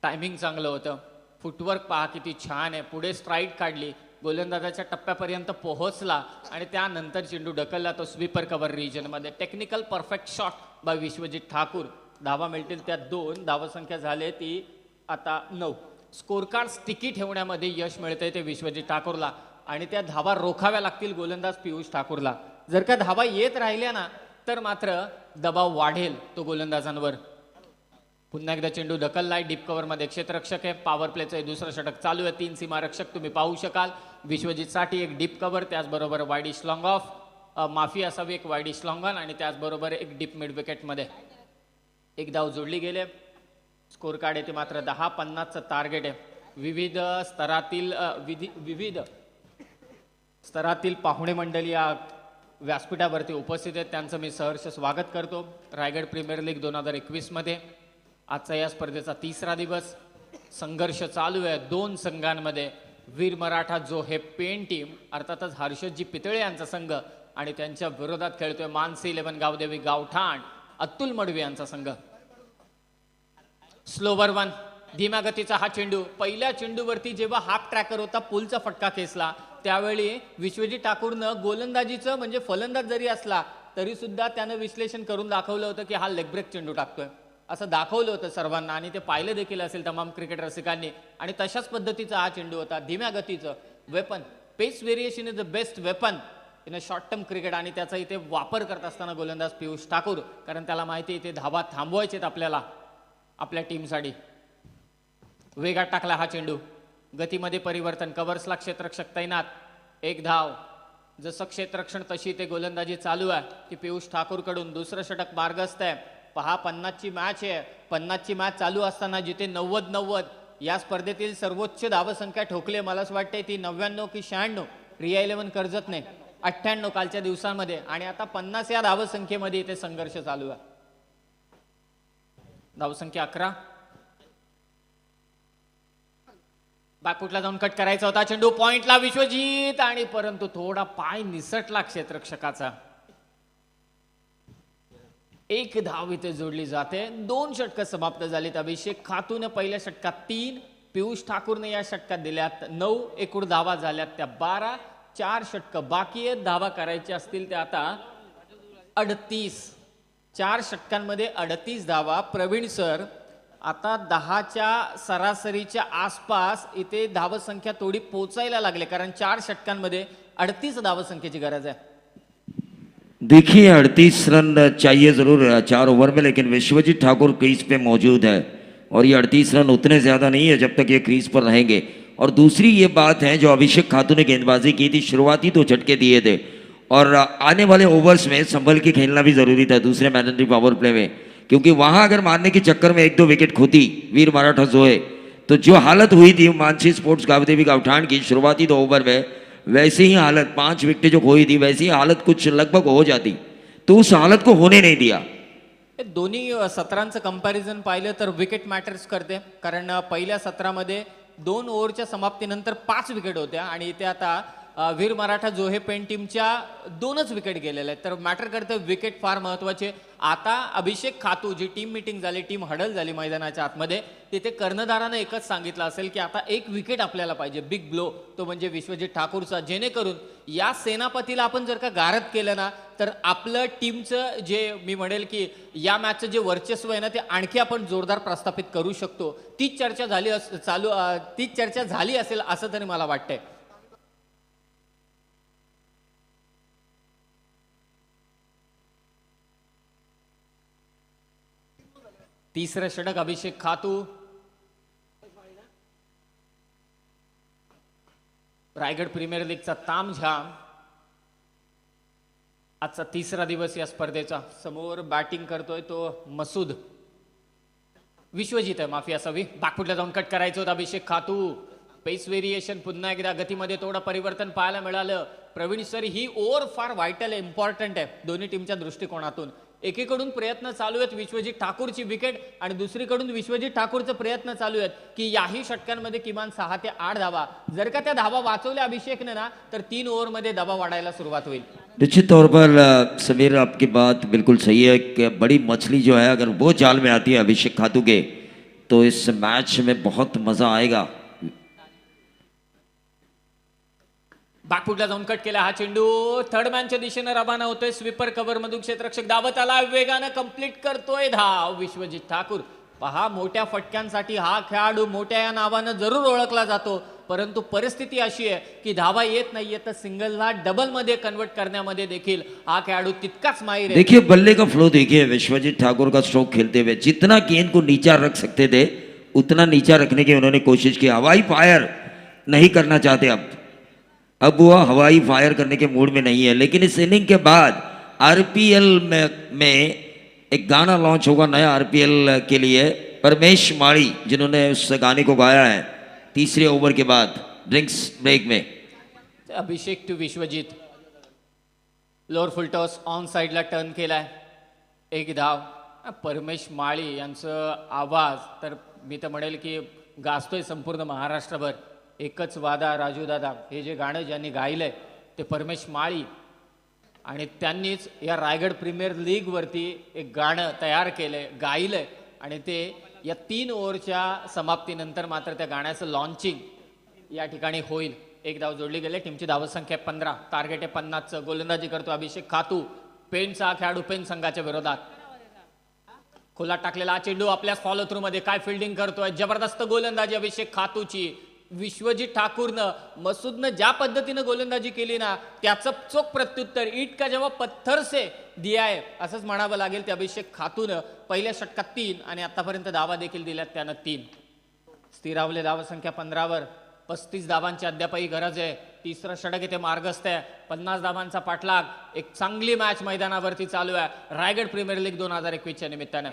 S1: टायमिंग चांगलं होतं. फुटवर्क पहा किती छान आहे. पुढे स्ट्राईक काढली, गोलंदाजाच्या टप्प्यापर्यंत पोहोचला आणि त्यानंतर चेंडू ढकलला तो स्वीपर कव्हर रिजनमध्ये. Technical perfect shot bye Vishwajit Thakur. धावा मिळतील त्या 2. धावसंख्या झाली ती आता 9. स्कोर कार्ड स्टिकी ठेवण्यामध्ये यश मिळतंय ते विश्वजित ठाकूरला आणि त्या धावा रोखाव्या लागतील गोलंदाज पियुष ठाकूरला. जर का धावा येत राहिल्या ना तर मात्र दबाव वाढेल तो गोलंदाजांवर. पुन्हा एकदा चेंडू ढकललाय डीप कव्हरमध्ये. क्षेत्ररक्षक आहे. पॉवर प्लेचं दुसरं षटक चालू आहे. 3 सीमारक्षक तुम्ही पाहू शकाल. विश्वजितसाठी एक डीप कव्हर, त्याचबरोबर वाईडिश लॉंग ऑफ माफी असावी, एक वाईडिश लॉंग ऑन आणि त्याचबरोबर एक डीप मिड विकेटमध्ये एक धाव जोडली गेले. स्कोर कार्ड येते मात्र 10-50चं टार्गेट आहे. विविध स्तरातील पाहुणे मंडळी या व्यासपीठावरती उपस्थित आहेत त्यांचं मी सहर्ष स्वागत करतो. रायगड प्रीमियर लीग 2021 मध्ये आजचा या स्पर्धेचा तिसरा दिवस. संघर्ष चालू आहे दोन संघांमध्ये. वीर मराठा जो हे पेन टीम अर्थातच हर्षदजी पितळे यांचा संघ आणि त्यांच्या विरोधात खेळतोय मानसी 11 गावदेवी गावठाण अतुल मडवी यांचा संघ. स्लोवर वन धीम्या गतीचा हा चेंडू. पहिल्या चेंडूवरती जेव्हा हाफ ट्रॅकर होता पुलचा फटका खेचला त्यावेळी विश्वजित ठाकूरनं गोलंदाजीचं म्हणजे फलंदाज जरी असला तरी सुद्धा त्यानं विश्लेषण करून दाखवलं होतं की हा लेग ब्रेक चेंडू टाकतोय असं दाखवलं होतं सर्वांना आणि ते पाहिलं देखील असेल तमाम क्रिकेट रसिकांनी. आणि तशाच पद्धतीचा हा चेंडू होता. धीम्या गतीचं weapon. Pace variation is the best weapon in a short term cricket आणि त्याचा इथे वापर करत असताना गोलंदाज पियुष ठाकूर कारण त्याला माहिती इथे धावा थांबवायचेत आपल्याला आपल्या टीमसाठी. वेगात टाकला हा चेंडू. गतीमध्ये परिवर्तन. कव्हर्सला क्षेत्ररक्षक तैनात. एक धाव. जसं क्षेत्ररक्षण तशी ते गोलंदाजी चालू आहे की पियुष ठाकूर कडून दुसरं षटक मार्गस्थ आहे. पहा 50ची मॅच आहे. 50ची मॅच चालू असताना जिथे 90 या स्पर्धेतील सर्वोच्च धावसंख्या ठोकले मला असं वाटतंय ती 99 की 96 रिया 11 कर्जत नाही 98 कालच्या दिवसांमध्ये आणि आता 50 या धावसंख्येमध्ये इथे संघर्ष चालू आहे. धावसंख्या 11. बॅकफुटला जाऊन कट करायचा होता चेंडू. पॉइंटला विश्वजित आणि परंतु थोडा पाय निसटला क्षेत्ररक्षकाचा. एक धाव इथे जोडली जाते. 2 षटकं समाप्त झालीत. अभिषेक खातून पहिल्या षटकात 3 पियुष ठाकूरने या षटकात दिल्यात 9 एकूण धावा झाल्यात त्या 12. 4 षटकं बाकी आहेत. धावा करायच्या असतील त्या आता 38. 4 षटकांमध्ये 38 धावा. प्रवीण सर आता 10च्या सरासरीच्या आसपास इथे धावसंख्या थोडी पोचायला लागले कारण 4 षटकांमध्ये 38 धावसंख्येची गरज आहे.
S2: देखिए 38 रन चाहिए जरूर 4 ओवर में, लेकिन विश्वजीत ठाकुर क्रीज पे मौजूद है और ये 38 रन उतने ज़्यादा नहीं है जब तक ये क्रीज पर रहेंगे. और दूसरी ये बात है जो अभिषेक खातू ने गेंदबाजी की थी, शुरुआती 2 झटके दिए थे और आने वाले ओवर्स में संभल के खेलना भी ज़रूरी था दूसरे मैंडेटरी पावर प्ले में, क्योंकि वहाँ अगर मारने के चक्कर में 1-2 विकेट खोती वीर मराठा जोए तो जो हालत हुई थी मानसी स्पोर्ट्स गावदेवी गावठाण की शुरुआती 2 ओवर में, वैसे ही हालत 5 विकेटें जो खोई थी वैसी ही हालत कुछ लगभग हो जाती. तो उस हालत को होने नहीं दिया.
S1: दोन्ही सत्रांचं कंपॅरिझन पाहिलं तर विकेट मॅटर्स करते कारण पहिल्या सत्रामध्ये 2 ओव्हरच्या समाप्तीनंतर 5 विकेट होत्या आणि इथे आता वीर मराठा जो हे पेन टीमच्या 2च विकेट गेलेल्या आहेत. तर मॅटर करते विकेट फार महत्वाचे. आता अभिषेक खातू जी टीम मीटिंग झाली, टीम हडल झाली मैदानाच्या आतमध्ये, तिथे कर्णधारानं एकच सांगितलं असेल की आता एक विकेट आपल्याला पाहिजे, बिग ब्लो, तो म्हणजे विश्वजित ठाकूरचा, जेणेकरून या सेनापतीला आपण जर का गारद केलं ना तर आपलं टीमचं जे मी म्हणेल की या मॅचचं जे वर्चस्व आहे ना ते आणखी आपण जोरदार प्रस्थापित करू शकतो. तीच चर्चा झाली असेल असं तरी मला वाटतंय. तिसरं षटक अभिषेक खातू. रायगड प्रीमियर लीगचा तामझाम. आजचा तिसरा दिवस या स्पर्धेचा. समोर बॅटिंग करतोय तो मसूद. विश्वजित आहे, माफी असावी. बॅकफुटला जाऊन कट करायचं होतं अभिषेक खातू. पेस व्हेरिएशन पुन्हा एकदा गतीमध्ये थोडं परिवर्तन पाहायला मिळालं. प्रवीण सर ही ओव्हर फार वाईटल आहे, इम्पॉर्टंट आहे दोन्ही टीमच्या दृष्टिकोनातून. एकीकडून प्रयत्न चालू आहेत विश्वजित ठाकूरची विकेट आणि दुसरीकडून विश्वजित ठाकूरचे प्रयत्न चालू आहेत की याही षटकांमध्ये किमान 6 ते 8 धावा. जर का त्या धावा वाचवल्या अभिषेकने ना तर 3 ओव्हरमध्ये धावा वाढायला सुरुवात होईल.
S2: निश्चित तौर पर समीर आपकी बात बिल्कुल सही है कि बड़ी मछली जो है अगर वो जाल में आती है अभिषेक खातू के तो इस मैच में बहुत मजा आएगा.
S1: बॅकफुटला जाऊन कट केला हा चेंडू. थर्ड मॅनच्या दिशेने रवाना होतोय. स्वीपर कव्हर मधून क्षेत्ररक्षक धावत आला, वेगानं कंप्लीट करतोय धाव विश्वजित ठाकूर. पहा मोठ्या फटक्यांसाठी हा खेळाडू मोठ्या या नावानं जरूर ओळखला जातो, परंतु परिस्थिती अशी आहे की धावा येत नाहीये तर सिंगलला डबल मध्ये कन्वर्ट करण्यामध्ये देखील हा खेळाडू तितकाच माहिर आहे.
S2: देखिए बल्ले का फ्लो देखिए विश्वजीत ठाकुर का स्ट्रोक खेलते हुए जितना गेंद को नीचा रख सकते थे उतना नीचा रखने की उन्होंने कोशिश की. हवाई फायर नहीं करना चाहते अब वो हवाई फायर करने के मूड में नहीं है. लेकिन इस इनिंग के बाद आरपीएल में एक गाना लॉन्च होगा नया आरपीएल के लिए, परमेश माड़ी जिन्होंने उस गाने को गाया है तीसरे ओवर के बाद ड्रिंक्स ब्रेक में.
S1: Abhishek to Vishwajeet. Lower full toss on साईडला टर्न केलाय, एक धाव. परमेश माळी यांचं आवाज तर मी तर म्हणेल की गाजतोय संपूर्ण महाराष्ट्रभर. एकच वादा राजू दादा हे जे गाणं ज्यांनी गायलंय ते परमेश माळी, आणि त्यांनीच या रायगड प्रीमियर लीगवरती एक गाणं तयार केलंय, गायलंय, आणि ते या 3 ओव्हरच्या समाप्तीनंतर मात्र त्या गाण्याचं लॉन्चिंग या ठिकाणी होईल. एक धाव जोडली गेले, टीमची धावसंख्या 15, टार्गेट आहे 50चं. गोलंदाजी करतो अभिषेक खातू, पेणचा खेळाडू पेण संघाच्या विरोधात. खोला टाकलेला चेंडू आपल्या फॉलो थ्रू मध्ये, काय फिल्डिंग करतोय, जबरदस्त गोलंदाजी अभिषेक खातूची. विश्वजीत ठाकूरनं मसूदनं ज्या पद्धतीनं गोलंदाजी केली ना त्याचं चोख प्रत्युत्तर ईट का जेव्हा पत्थर से दिया आहे असंच म्हणावं लागेल. ते अभिषेक खातूनं पहिल्या षटकात 3 आणि आतापर्यंत धावा देखील दिल्यात त्यानं 3. स्थिरावले धावसंख्या 15वर. 35 धावांची अद्यापही गरज आहे. तिसरं षटक इथे मार्गस्थ आहे. 50 धावांचा पाठलाग. एक चांगली मॅच मैदानावरती चालू आहे रायगड प्रीमियर लीग 2021च्या निमित्तानं.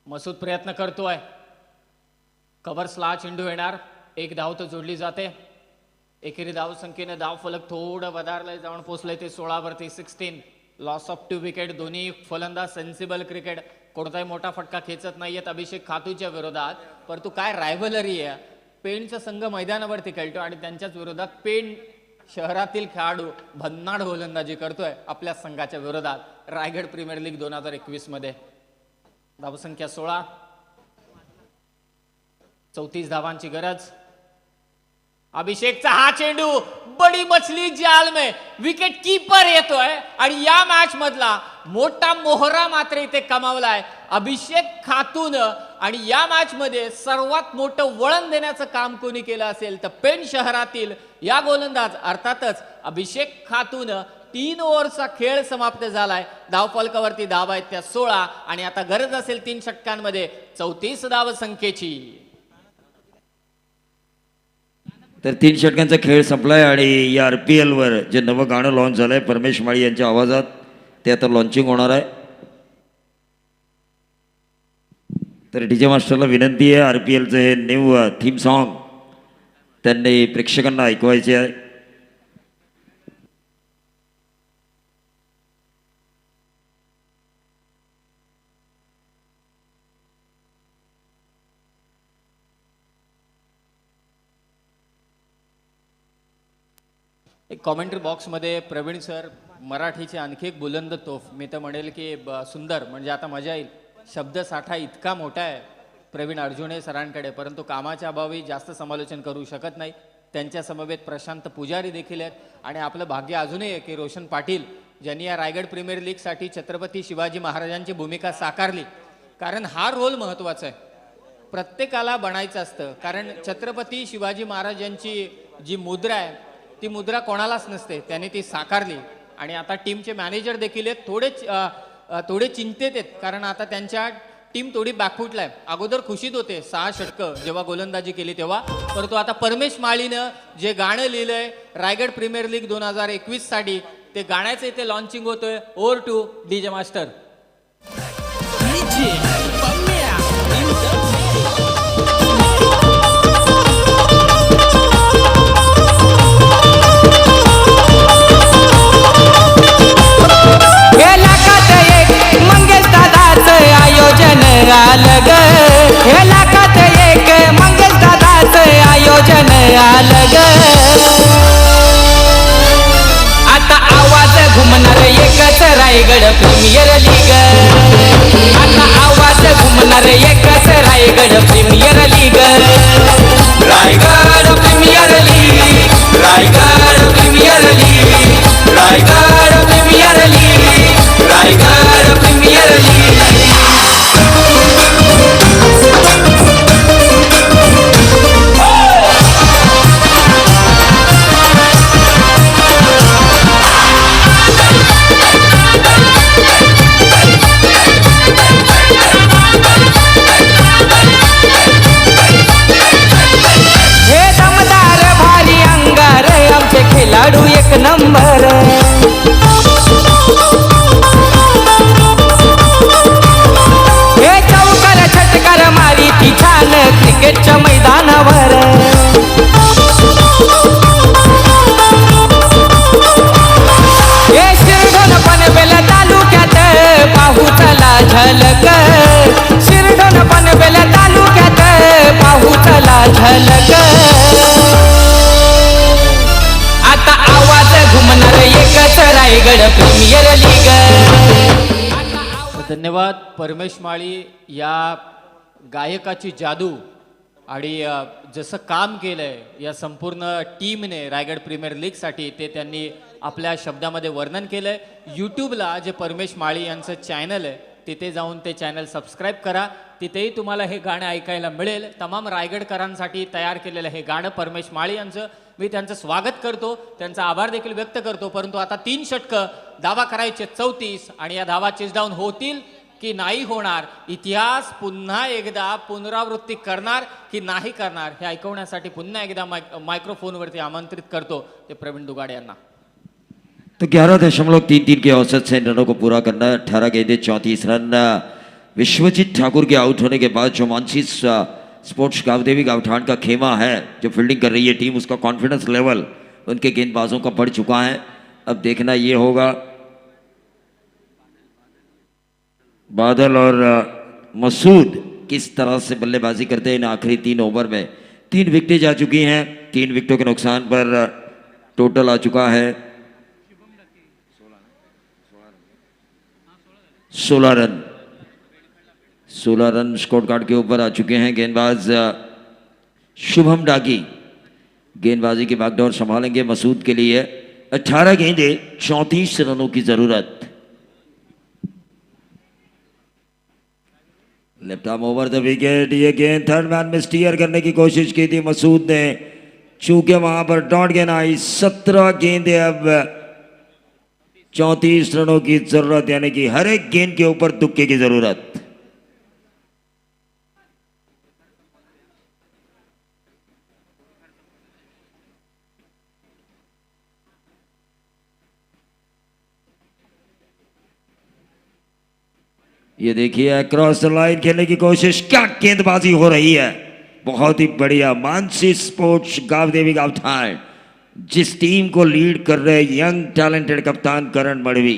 S1: मसूद प्रयत्न करतोय, कव्हर्सला चेंडू येणार, एक धाव तर जोडली जाते. एकेरी धावसंख्येने धाव फलक थोडं वधारलंय, जाऊन पोहोचलंय ते 16वरती. 16. Loss of 2 wicket. दोन्ही फलंदाज सेन्सिबल क्रिकेट, कोणताही मोठा फटका खेचत नाहीयेत अभिषेक खातूच्या विरोधात. परंतु काय रायव्हलरी आहे, पेणचा संघ मैदानावरती खेळतो आणि त्यांच्याच विरोधात पेण शहरातील खेळाडू भन्नाड गोलंदाजी करतोय आपल्या संघाच्या विरोधात रायगड प्रीमियर लीग 2021 मध्ये. धावसंख्या 16, 34 धावांची गरज. अभिषेकचा हा चेंडू बडी मछली जाल में, विकेट कीपर येतोय आणि या मॅच मधला मोठा मोहरा मात्र इथे कमावलाय अभिषेक खातून. आणि या मॅच मध्ये सर्वात मोठं वळण देण्याचं काम कोणी केलं असेल तर पेण शहरातील या गोलंदाज अर्थातच अभिषेक खातून. 3 ओव्हरचा खेळ समाप्त झालाय. धावफलकावरती धाव आहेत त्या 16 आणि आता गरज असेल 3 षटकांमध्ये 34 धावसंख्येची.
S2: तर 3 षटकांचा खेळ संपलाय आणि या RPL वर जे नवं गाणं लॉन्च झालंय परमेश माळी यांच्या आवाजात, ते आता लॉन्चिंग होणार आहे. तर DJ मास्टरला विनंती आहे RPLचं हे न्यू थीम सॉन्ग त्यांनी प्रेक्षकांना ऐकवायचे आहे.
S1: एक कॉमेंट्री बॉक्समध्ये प्रवीण सर मराठीचे आणखी एक बुलंद तोफ, मी तर म्हणेल की सुंदर, म्हणजे आता मजा येईल. शब्दसाठा इतका मोठा आहे प्रवीण अर्जुने सरांकडे, परंतु कामाच्या अभावी जास्त समालोचन करू शकत नाही. त्यांच्या समवेत प्रशांत पुजारी देखील आहेत आणि आपलं भाग्य अजूनही आहे की रोशन पाटील ज्यांनी या रायगड प्रीमियर लीगसाठी छत्रपती शिवाजी महाराजांची भूमिका साकारली. कारण हा रोल महत्त्वाचा आहे, प्रत्येकाला बनायचं असतं. कारण छत्रपती शिवाजी महाराजांची जी मुद्रा आहे ती मुद्रा कोणालाच नसते, त्यांनी ती साकारली. आणि आता टीमचे मॅनेजर देखील आहेत थोडे चिंतेत आहेत, कारण आता त्यांच्या टीम थोडी बॅकफुटला आहे. अगोदर खुशीत होते 6 षटकं जेव्हा गोलंदाजी केली तेव्हा, परंतु आता परमेश माळीनं जे गाणं लिहिलंय रायगड प्रीमियर लीग 2021 साठी, ते गाण्याचं इथे लॉन्चिंग होतोय. Over to DJ master.
S3: आलं ग हे लाखात एक मंगेश दादाचं आयोजन आलं ग. आता आवाज घुमणार एकच रायगड प्रीमियर लीग. आता आवाज घुमणार एकच Raigad premier league. Raigad premier league, Raigad premier league, Raigad premier league, Raigad premier league. खेळाडू एक नंबर.
S1: धन्यवाद. परमेश माळी या गायकाची जादू आणि जसं काम केलंय या संपूर्ण टीमने रायगड प्रीमियर लीगसाठी ते त्यांनी आपल्या शब्दामध्ये वर्णन केलंय. यूट्यूबला जे परमेश माळी यांचं चॅनल आहे तिथे जाऊन ते चॅनल सबस्क्राईब करा. तिथेही तुम्हाला हे गाणं ऐकायला मिळेल. तमाम रायगडकरांसाठी तयार केलेलं हे गाणं परमेश माळी यांचं. मी त्यांचं स्वागत करतो, त्यांचा आभार देखील व्यक्त करतो. परंतु आता 3 षटकं, धावा करायचे 34 आणि या धावा चेसडाऊन होतील की नाही होणार, इतिहास पुन्हा एकदा पुनरावृत्ती करणार की नाही करणार हे ऐकवण्यासाठी पुन्हा एकदा मायक्रोफोनवरती आमंत्रित करतो ते प्रवीण दुगाडे यांना.
S2: तो 11.33 के औसत से रनों को पूरा करना है. 18 गेंदे 34 रन. विश्वजीत ठाकुर के आउट होने के बाद जो मानसी स्पोर्ट्स गावदेवी गावठान का खेमा है, जो फील्डिंग कर रही है टीम, उसका कॉन्फिडेंस लेवल उनके गेंदबाजों का बढ़ चुका है. अब देखना ये होगा बादल और मसूद किस तरह से बल्लेबाजी करते हैं इन आखिरी 3 ओवर में. 3 विकेटें जा चुकी हैं. 3 विकेटों के नुकसान पर टोटल आ चुका है 16 रन. 16 रन स्कोर कार्ड के ऊपर आ चुके हैं. गेंदबाज शुभम डागी गेंदबाजी की बागडोर संभालेंगे मसूद के लिए. 18 गेंदे 34 रनों की जरूरत. Left arm over the wicket. ये गेंद थर्ड मैन में स्टीयर करने की कोशिश की थी मसूद ने, चूंकि वहां पर डॉट गेंद आई. 17 गेंदे अब 34 रनों की जरूरत, यानी कि हर एक गेंद के ऊपर तुक्के की जरूरत. ये देखिए क्रॉस द लाइन खेलने की कोशिश, क्या गेंदबाजी हो रही है, बहुत ही बढ़िया. मानसी स्पोर्ट्स गावदेवी गावठान जिस टीम को लीड कर रहे यंग टैलेंटेड कप्तान करण मड़वी,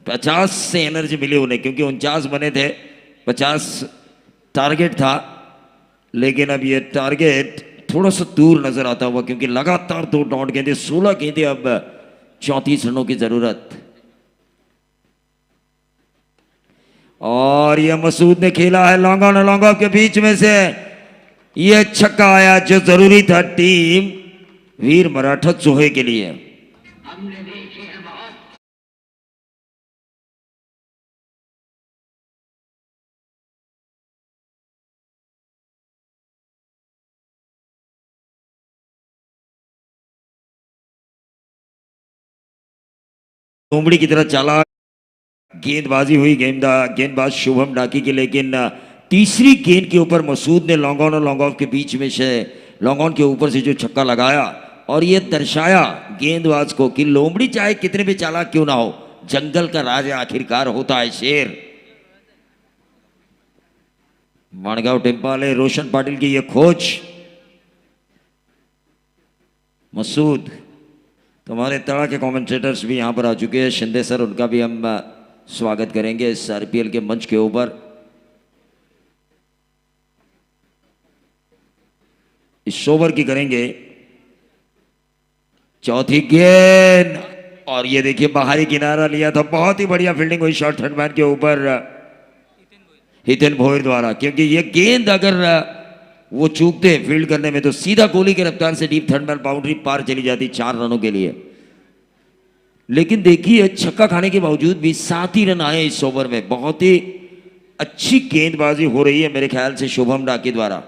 S2: 50 से एनर्जी मिली उन्हें, क्योंकि 49 बने थे, 50 टारगेट था. लेकिन अब ये टारगेट थोड़ा सा दूर नजर आता हुआ, क्योंकि लगातार 2 डॉट गेंदे, 16 गेंदे, अब 34 रनों की जरूरत. और ये मसूद ने खेला है long on long off K beach में से. ये छक्का आया जो जरूरी था टीम वीर मराठा चोहे के लिए. लोमड़ी की तरह चला, गेंदबाजी हुई गेंदबाज शुभम डाकी की. लेकिन तीसरी गेंद के ऊपर मसूद ने लॉन्ग ऑन और लॉन्ग ऑफ के बीच में से लॉन्ग ऑन के ऊपर से जो छक्का लगाया, और ये दर्शाया गेंदबाज को कि लोमड़ी चाहे कितने भी चालाक क्यों ना हो, जंगल का राजा आखिरकार होता है शेर. माणगांव टेम्पाले रोशन पाटिल की ये खोज. मसूद, तुम्हारे तरह के कमेंटेटर्स भी यहां पर आ चुके हैं. शिंदे सर, उनका भी हम स्वागत करेंगे इस आरपीएल के मंच के ऊपर. इस ओवर की करेंगे चौथी गेंद, और ये देखिए बाहरी किनारा लिया था. बहुत ही बढ़िया फील्डिंग हुई शॉर्ट थर्ड मैन के ऊपर हितेन भोयर द्वारा, क्योंकि ये गेंद अगर वो चूकते फील्ड करने में तो सीधा गोली के रफ्तार से डीप थर्ड मैन बाउंड्री पार चली जाती 4 रनों के लिए. लेकिन देखिए छक्का खाने के बावजूद भी 7 ही रन आए इस ओवर में. बहुत ही अच्छी गेंदबाजी हो रही है मेरे ख्याल से शुभम डाकी द्वारा.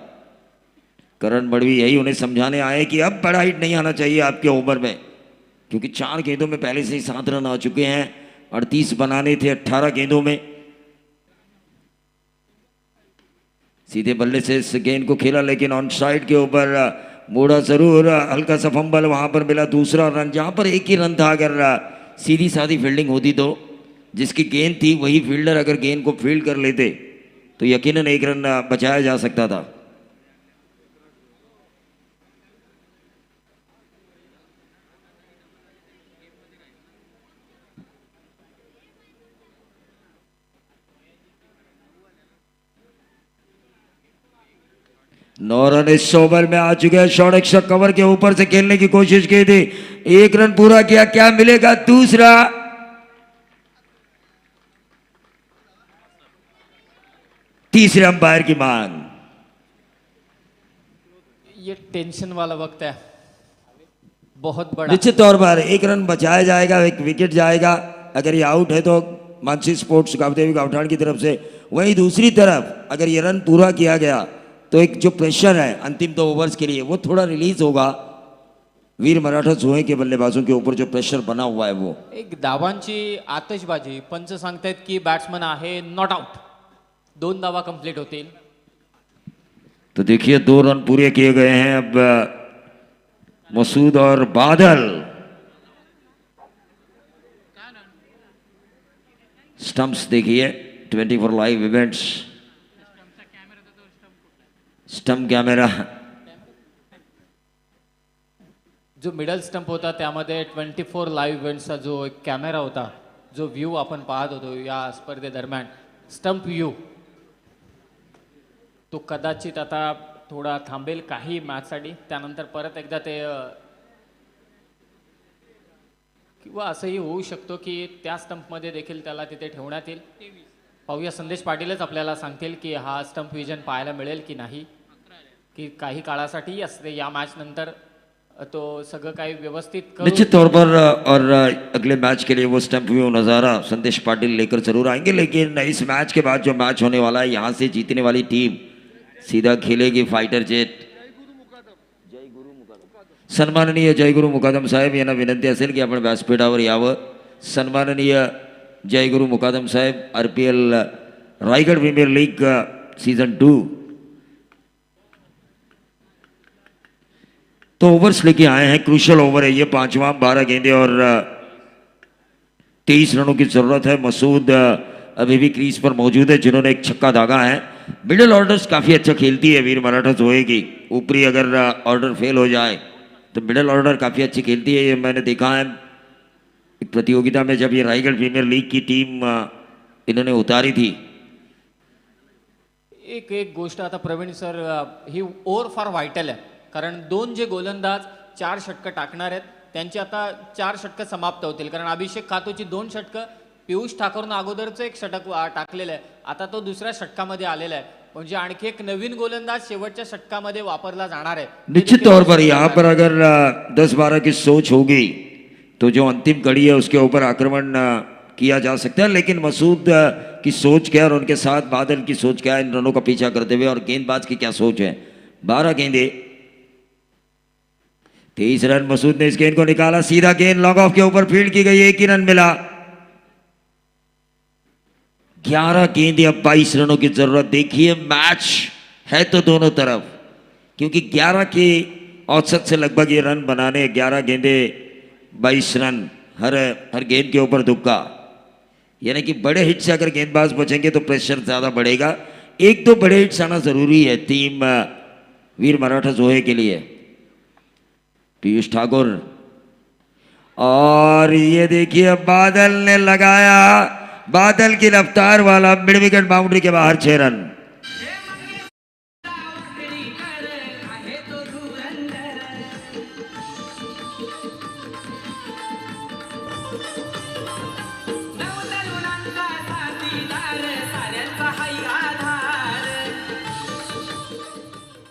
S2: करण मड़वी यही उन्हें समझाने आए कि अब बड़ा हिट नहीं आना चाहिए आपके ओवर में, क्योंकि 4 गेंदों में पहले से ही 7 रन आ चुके हैं. 38 बनाने थे 18 गेंदों में. सीधे बल्ले से इस गेंद को खेला, लेकिन ऑन साइड के ऊपर मोड़ा जरूर, हल्का सा फंबल वहां पर मिला. दूसरा रन, जहां पर एक ही रन था. अगर सीधी सादी फील्डिंग होती तो जिसकी गेंद थी वही फील्डर अगर गेंद को फील्ड कर लेते तो यकीनन 1 रन बचाया जा सकता था. रन इस ओवर में आ चुके हैं. शॉर्ट एक्स्ट्रा कवर के ऊपर से खेलने की कोशिश की थी, 1 रन पूरा किया. क्या मिलेगा दूसरा? तीसरे अंपायर की मांग।
S1: ये टेंशन वाला वक्त है, बहुत बड़ा।
S2: निश्चित तौर पर एक रन बचाया जाएगा, एक विकेट जाएगा। अगर ये आउट है तो मानसी स्पोर्ट्स गावदेवी गावठाण की तरफ से। वहीं दूसरी तरफ अगर ये रन पूरा किया गया तो एक जो प्रेशर है अंतिम 2 ओवर्स के लिए वो थोड़ा रिलीज होगा। वीर मराठा जोहे के बल्लेबाजों के ऊपर जो प्रेशर बना हुआ है वो।
S1: एक धावांची आतषबाजी, पंच सांगतायत की बॅट्समन आहे नॉट आउट, 2 धावा कंप्लीट होतील।
S2: तो देखिए 2 रन पूरे किए गए हैं अब मसूद और बादल। स्टंप्स देखिए 24 लाइव इवेंट्स, स्टंप कॅमेरा।
S1: जो मिडल स्टंप होता त्यामध्ये 24 लाईव्ह इव्हेंट्सचा जो एक कॅमेरा होता, जो व्ह्यू आपण पाहत होतो या स्पर्धेदरम्यान, स्टंप व्ह्यू, तो कदाचित आता थोडा थांबेल काही मॅचसाठी, त्यानंतर परत एकदा ते किंवा असंही होऊ शकतो की त्या स्टंपमध्ये देखील त्याला तिथे ठेवण्यात येईल। पाहूया, संदेश पाटीलच आपल्याला सांगतील की हा स्टंप विजन पाहायला मिळेल की नाही, की काही काळासाठी असते या मॅच नंतर तो सगळं काही व्यवस्थित करून।
S2: निश्चित तौर पर और अगले मैच के लिए वो स्टंप व्यू नज़ारा संदेश पाटिल लेकर जरूर आएंगे। लेकिन इस मैच के बाद जो मैच होने वाला है यहाँ से जीतने वाली टीम सीधा खेलेगी फाइटर जेट। सन्माननीय जयगुरु मुकादम साहेब यांना विनंती असेल की आपण व्यासपीठावर यावं। सन्माननीय जयगुरु मुकादम साहेब, RPL Raigad premier league season 2 तो ओवर्स लेके आए हैं। क्रूशल ओवर है ये, 5वां, 12 गेंदे और 23 रनों की जरूरत है। मसूद अभी भी क्रीज पर मौजूद है, जिन्होंने एक छक्का दागा है। मिडिल ऑर्डर्स काफी अच्छा खेलती है वीर मराठा जोहे की। ऊपरी अगर ऑर्डर फेल हो जाए तो मिडिल ऑर्डर काफी अच्छी खेलती है। ये मैंने देखा है एक प्रतियोगिता में जब ये रायगढ़ प्रीमियर लीग की टीम इन्होंने उतारी थी।
S1: एक गोष्ट आता प्रवीण सर, ही ओव्हर फार वाईटल आहे, कारण 2 जे गोलंदाज 4 षटकं टाकणार आहेत त्यांची आता 4 षटकं समाप्त होतील, कारण अभिषेक खातूची 2 षटकं, पियुष ठाकूरनं अगोदरचं एक षटक टाकलेलं आहे, आता तो दुसऱ्या षटकामध्ये आलेला आहे, म्हणजे आणखी एक नवीन गोलंदाज शेवटच्या षटकामध्ये वापरला जाणार आहे।
S2: निश्चित तौर पर यहाँ पर अगर 10-12 की सोच होगी तो जो अंतिम कड़ी है उसके ऊपर आक्रमण किया जा सकता है। लेकिन मसूद की सोच क्या है और उनके साथ बादल की सोच क्या है इन रनों का पीछा करते हुए, और गेंदबाज की क्या सोच है। 12 गेंदे, 23 रन। मसूद ने इस गेंद को निकाला, सीधा गेंद लॉन्ग ऑफ के ऊपर फील्ड की गई, 1 ही रन मिला। 11 गेंदे, अब 22 रनों की जरूरत। देखिए मैच है तो दोनों तरफ, क्योंकि 11 के औसत से लगभग ये रन बनाने, 11 गेंदे 22 रन, हर गेंद के ऊपर दुक्का, यानी कि बड़े हिट से अगर गेंदबाज बचेंगे तो प्रेशर ज्यादा बढ़ेगा। 1-2 बड़े हिट्स आना जरूरी है टीम वीर मराठा जोहे के लिए। पीयूष ठाकुर, और ये देखिए बादल ने लगाया, बादल की रफ्तार वाला मिड विकेट बाउंड्री के बाहर 6 रन।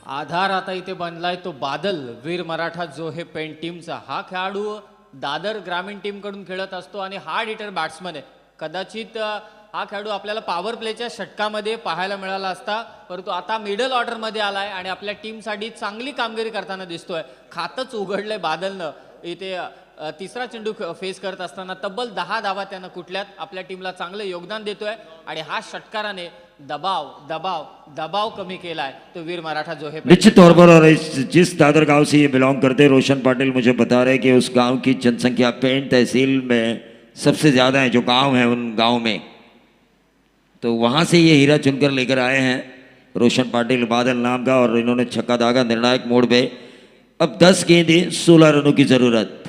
S1: आधार आता इथे बनलाय तो बादल, वीर मराठा जोहे पेंट टीमचा। हा खेळाडू दादर ग्रामीण टीम कडून खेळत असतो आणि हार्ड हिटर बॅट्समन आहे। कदाचित हा खेळाडू आपल्याला पॉवर प्लेच्या षटकामध्ये पाहायला मिळाला असता, परंतु आता मिडल ऑर्डर मध्ये आलाय आणि आपल्या टीमसाठी चांगली कामगिरी करताना दिसतोय। खातच उघडलंय बादलनं इथे। तिसरा चेंडू फेस करत असताना तब्बल 10 धावा त्यानं कुठल्यात, आपल्या टीमला चांगलं योगदान देतोय आणि हा षटकाराने दबाव दबाव दबाव कमी केलाय तो वीर मराठा जोहे।
S2: निश्चित तौर पर, और जिस दादर गांव से ये बिलोंग करते हैं, रोशन पाटिल मुझे बता रहे कि उस गांव की जनसंख्या पेंट तहसील में सबसे ज्यादा है, जो गांव है उन गांव में, तो वहां से ये हीरा चुनकर लेकर आए हैं रोशन पाटिल, बादल नाम का, और इन्होंने छक्का दागा निर्णायक मोड़ पे। अब 10 गेंदे 16 रनों की जरूरत।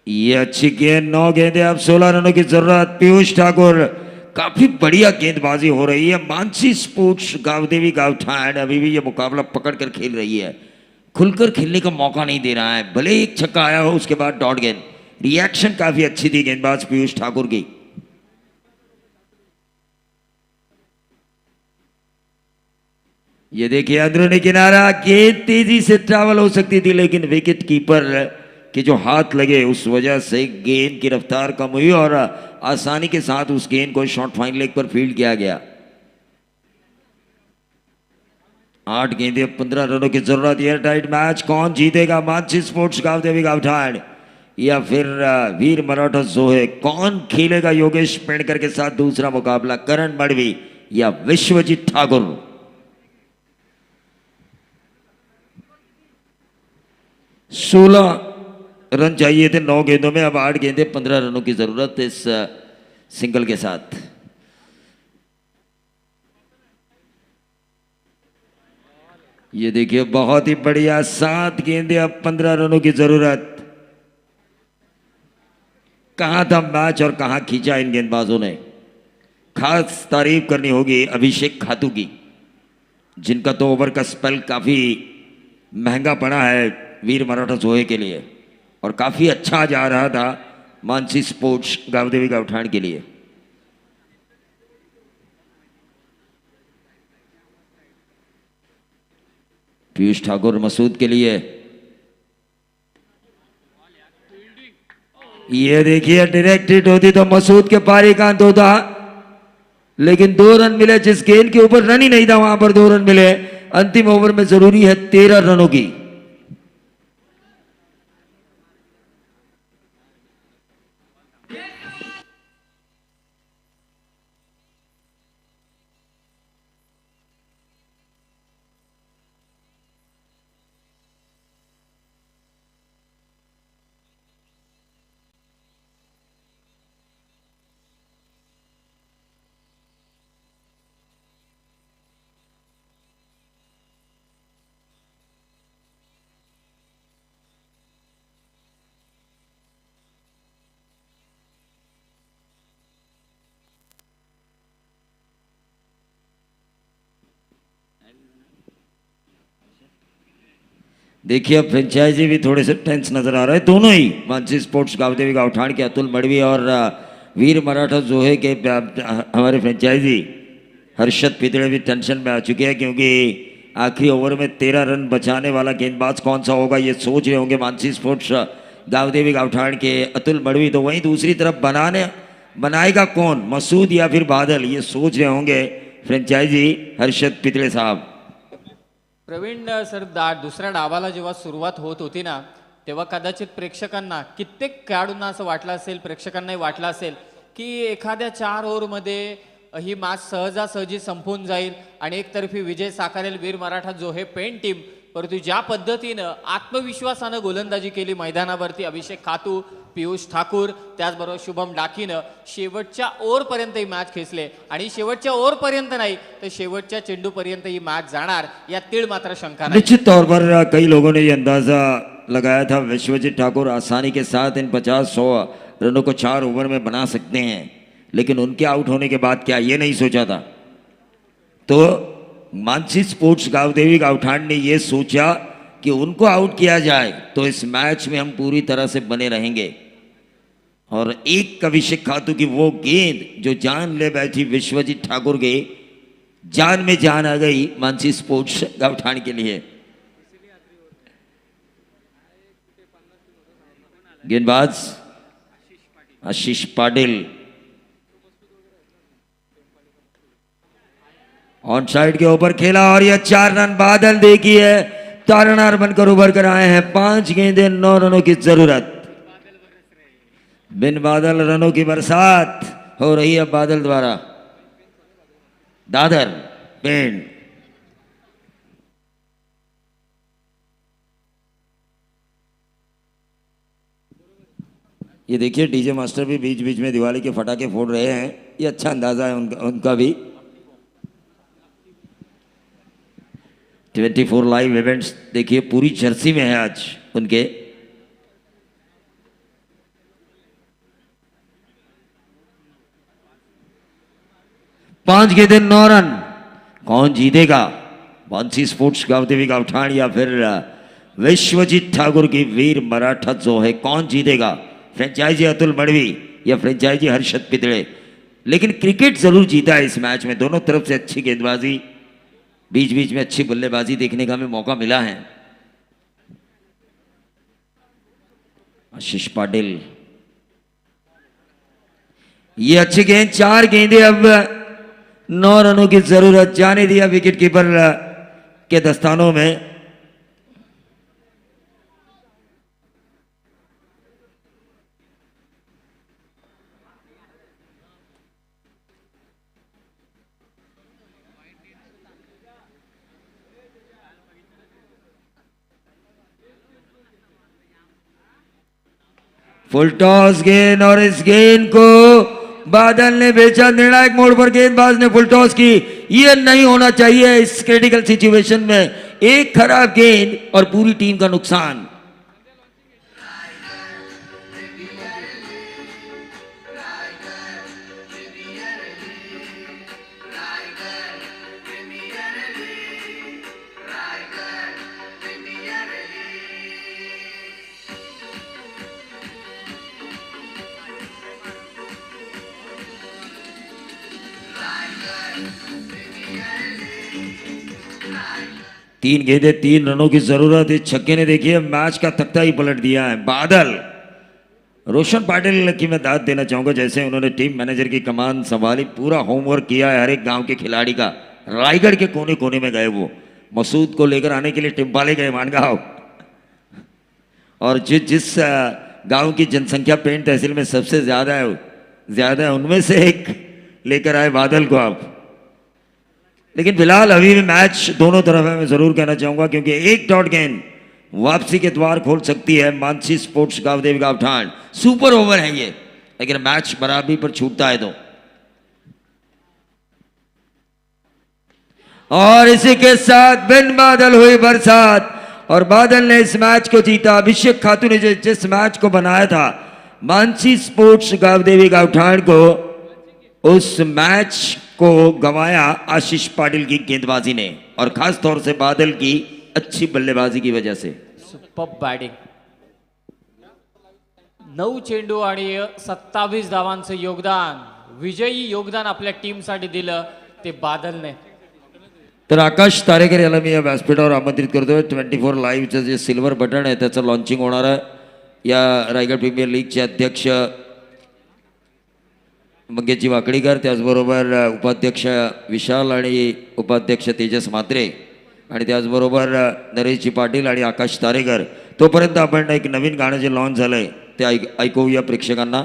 S2: ये अच्छी गेंद, 9 गेंदे, अब 16 रनों की जरूरत। पीयूष ठाकुर, काफी बढ़िया गेंदबाजी हो रही है। मानसी स्पोर्ट्स गावदेवी गावठाण अभी भी ये मुकाबला पकड़कर खेल रही है, खुलकर खेलने का मौका नहीं दे रहा है। भले एक छक्का आया हो, उसके बाद डॉट गेंद, रिएक्शन काफी अच्छी थी गेंदबाज पीयूष ठाकुर की। ये देखिए अंदरूनी किनारा, गेंद तेजी से ट्रैवल हो सकती थी लेकिन विकेट कीपर के जो हाथ लगे उस वजह से गेंद की रफ्तार कम हुई और आसानी के साथ उस गेंद को शॉर्ट फाइन लेग पर फील्ड किया गया। 8 गेंदें 15 रनों की जरूरत। Air tight match. कौन जीतेगा? मानसी स्पोर्ट्स गावदेवी गावठाण या फिर वीर मराठा जोहे? कौन खेलेगा योगेश पेड़कर के साथ दूसरा मुकाबला? करण मड़वी या विश्वजीत ठाकुर? 16 रन चाहिए थे 9 गेंदों में, अब 8 गेंदें 15 रनों की जरूरत इस सिंगल के साथ। ये देखिए बहुत ही बढ़िया, 7 गेंदें अब 15 रनों की जरूरत। कहां था मैच और कहां खींचा इन गेंदबाजों ने। खास तारीफ करनी होगी अभिषेक खातू की, जिनका 2 ओवर का स्पेल काफी महंगा पड़ा है वीर मराठा जोहे के लिए और काफी अच्छा जा रहा था मानसी स्पोर्ट्स गावदेवी गावठाण के लिए। पीयूष ठाकुर मसूद के लिए। ये देखिए डायरेक्ट हिट होती तो मसूद के पारी का अंत होता, लेकिन 2 रन मिले। जिस गेंद के ऊपर रन ही नहीं था वहां पर 2 रन मिले। अंतिम ओवर में जरूरी है 13 रनों की। देखिए अब फ्रेंचाइजी भी थोड़े से टेंस नजर आ रहे हैं दोनों ही, मानसी स्पोर्ट्स गावदेवी गावठाण के अतुल मड़वी और वीर मराठा जोहे के हमारे फ्रेंचाइजी हर्षद पितड़े भी टेंशन में आ चुके हैं, क्योंकि आखिरी ओवर में 13 रन बचाने वाला गेंदबाज कौन सा होगा ये सोच रहे होंगे मानसी स्पोर्ट्स गावदेवी गावठाण के अतुल मड़वी। तो वहीं दूसरी तरफ बनाएगा कौन, मसूद या फिर बादल, ये सोच रहे होंगे फ्रेंचाइजी हर्षद पितळे साहब।
S1: प्रवीण सर, दुसऱ्या डावाला जेव्हा सुरुवात होत होती ना, तेव्हा कदाचित प्रेक्षकांना, कित्येक खेळाडूंना असं वाटलं असेल, प्रेक्षकांनाही वाटलं असेल की एखाद्या 4 ओव्हरमध्ये ही मॅच सहजासहजी संपून जाईल आणि एकतर्फी विजय साकारेल वीर मराठा जोहे पेन टीम. परंतु ज्या पद्धतीनं आत्मविश्वासानं गोलंदाजी केली मैदानावरती अभिषेक खातू, पीयूष ठाकूर, त्याचबरोबर शुभम डाकीनं शेवटच्या ओव्हरपर्यंत ही मॅच खेचले आणि शेवटच्या ओव्हरपर्यंत नाही तर शेवटच्या चेंडूपर्यंत ही मॅच जाणार यात तीळ मात्र शंका नाही.
S2: निश्चित तौर पर कई लोगों ने ये अंदाजा लगाया था विश्वजीत ठाकुर आसानी के साथ इन 50-100 रनों को 4 ओवर में बना सकते हैं, लेकिन उनके आउट होने के बाद क्या ये नहीं सोचा था? तो मानसी स्पोर्ट्स गावदेवी गावठाण ने ये सोचा कि उनको आउट किया जाए तो इस मैच में हम पूरी तरह से बने रहेंगे। और एक अभिषेक खातू की वो गेंद जो जान ले बैठी विश्वजीत ठाकुर के, जान में जान आ गई मानसी स्पोर्ट्स गावठाण के लिए। गेंदबाज आशीष पाटिल ऑन साइड के ऊपर खेला और यह 4 रन। बादल देखिए तारनार बनकर उभर कर आए हैं। 5 गेंदें 9 रनों की जरूरत। बिन बादल रनों की बरसात हो रही है बादल द्वारा। दादर पेंड ये देखिए डीजे मास्टर भी बीच बीच में दिवाली के फटाके फोड़ रहे हैं, ये अच्छा अंदाजा है उनका भी। 24 लाइव इवेंट्स देखिए पूरी जर्सी में है आज उनके। पांच गेंदें 9 रन। कौन जीतेगा? मानसी स्पोर्ट्स गावदेवी गावठाण या फिर विश्वजीत ठाकुर की वीर मराठा जो है, कौन जीतेगा? फ्रेंचाइजी अतुल मडवी या फ्रेंचाइजी हर्षद पितळे, लेकिन क्रिकेट जरूर जीता है इस मैच में। दोनों तरफ से अच्छी गेंदबाजी, बीच बीच में अच्छी बल्लेबाजी देखने का हमें मौका मिला है। आशीष पाटिल, ये अच्छी गेंद, 4 गेंदें, अब 9 रनों की जरूरत, जाने दिया विकेट कीपर के दस्तानों में। फुल टॉस गेंद, और इस गेंद को बादल ने बेचा। निर्णायक मोड़ पर गेंदबाज ने फुल टॉस की। यह नहीं होना चाहिए इस क्रिटिकल सिचुएशन में। एक खराब गेंद और पूरी टीम का नुकसान। तीन गेंदें, 3 रनों की जरूरत। इस छक्के ने देखिए मैच का तख्ता ही पलट दिया है। बादल, रोशन पाटिल की मैं दाद देना चाहूंगा, जैसे उन्होंने टीम मैनेजर की कमान संभाली, पूरा होमवर्क किया है हर एक गांव के खिलाड़ी का। रायगढ़ के कोने कोने में गए वो, मसूद को लेकर आने के लिए टिम्पाले गए मानगांव, और जिस गांव की जनसंख्या पेंट तहसील में सबसे ज्यादा है उनमें से एक लेकर आए बादल को आप। लेकिन फिलहाल अभी भी मैच दोनों तरफ है, मैं जरूर कहना चाहूंगा, क्योंकि एक डॉट गेंद वापसी के द्वार खोल सकती है मानसी स्पोर्ट्स गांवदेवी गावठाण। सुपर ओवर है ये, लेकिन मैच बराबरी पर छूटता है तो। और इसी के साथ बिन बादल हुई बरसात, और बादल ने इस मैच को जीता। अभिषेक खातू ने जिस मैच को बनाया था मानसी स्पोर्ट्स गांवदेवी गावठाण को, उस मैच को गंवाया आशीष पाटिल की गेंदबाजी ने, और खास तौर से बादल की अच्छी बल्लेबाजी की वजह से।
S1: सुपर बॅटिंग, 9 चेंडू आणि 27 धावांचं योगदान, विजयी योगदान आपल्या टीमसाठी दिलं ते बादलने।
S2: तर आकाश तारेकर याला मी या व्यासपीठावर आमंत्रित करतोय। 24 लाईव्हचं जे सिल्वर बटन आहे त्याचं लॉन्चिंग होणार आहे। या रायगड प्रीमियर लीगचे अध्यक्ष मंगेशजी वाकडीकर, त्याचबरोबर उपाध्यक्ष विशाल आणि उपाध्यक्ष तेजस म्हात्रे, आणि त्याचबरोबर नरेशजी पाटील आणि आकाश तारेकर। तोपर्यंत आपण एक नवीन गाणं जे लॉन्च झालंय ते ऐकवूया प्रेक्षकांना।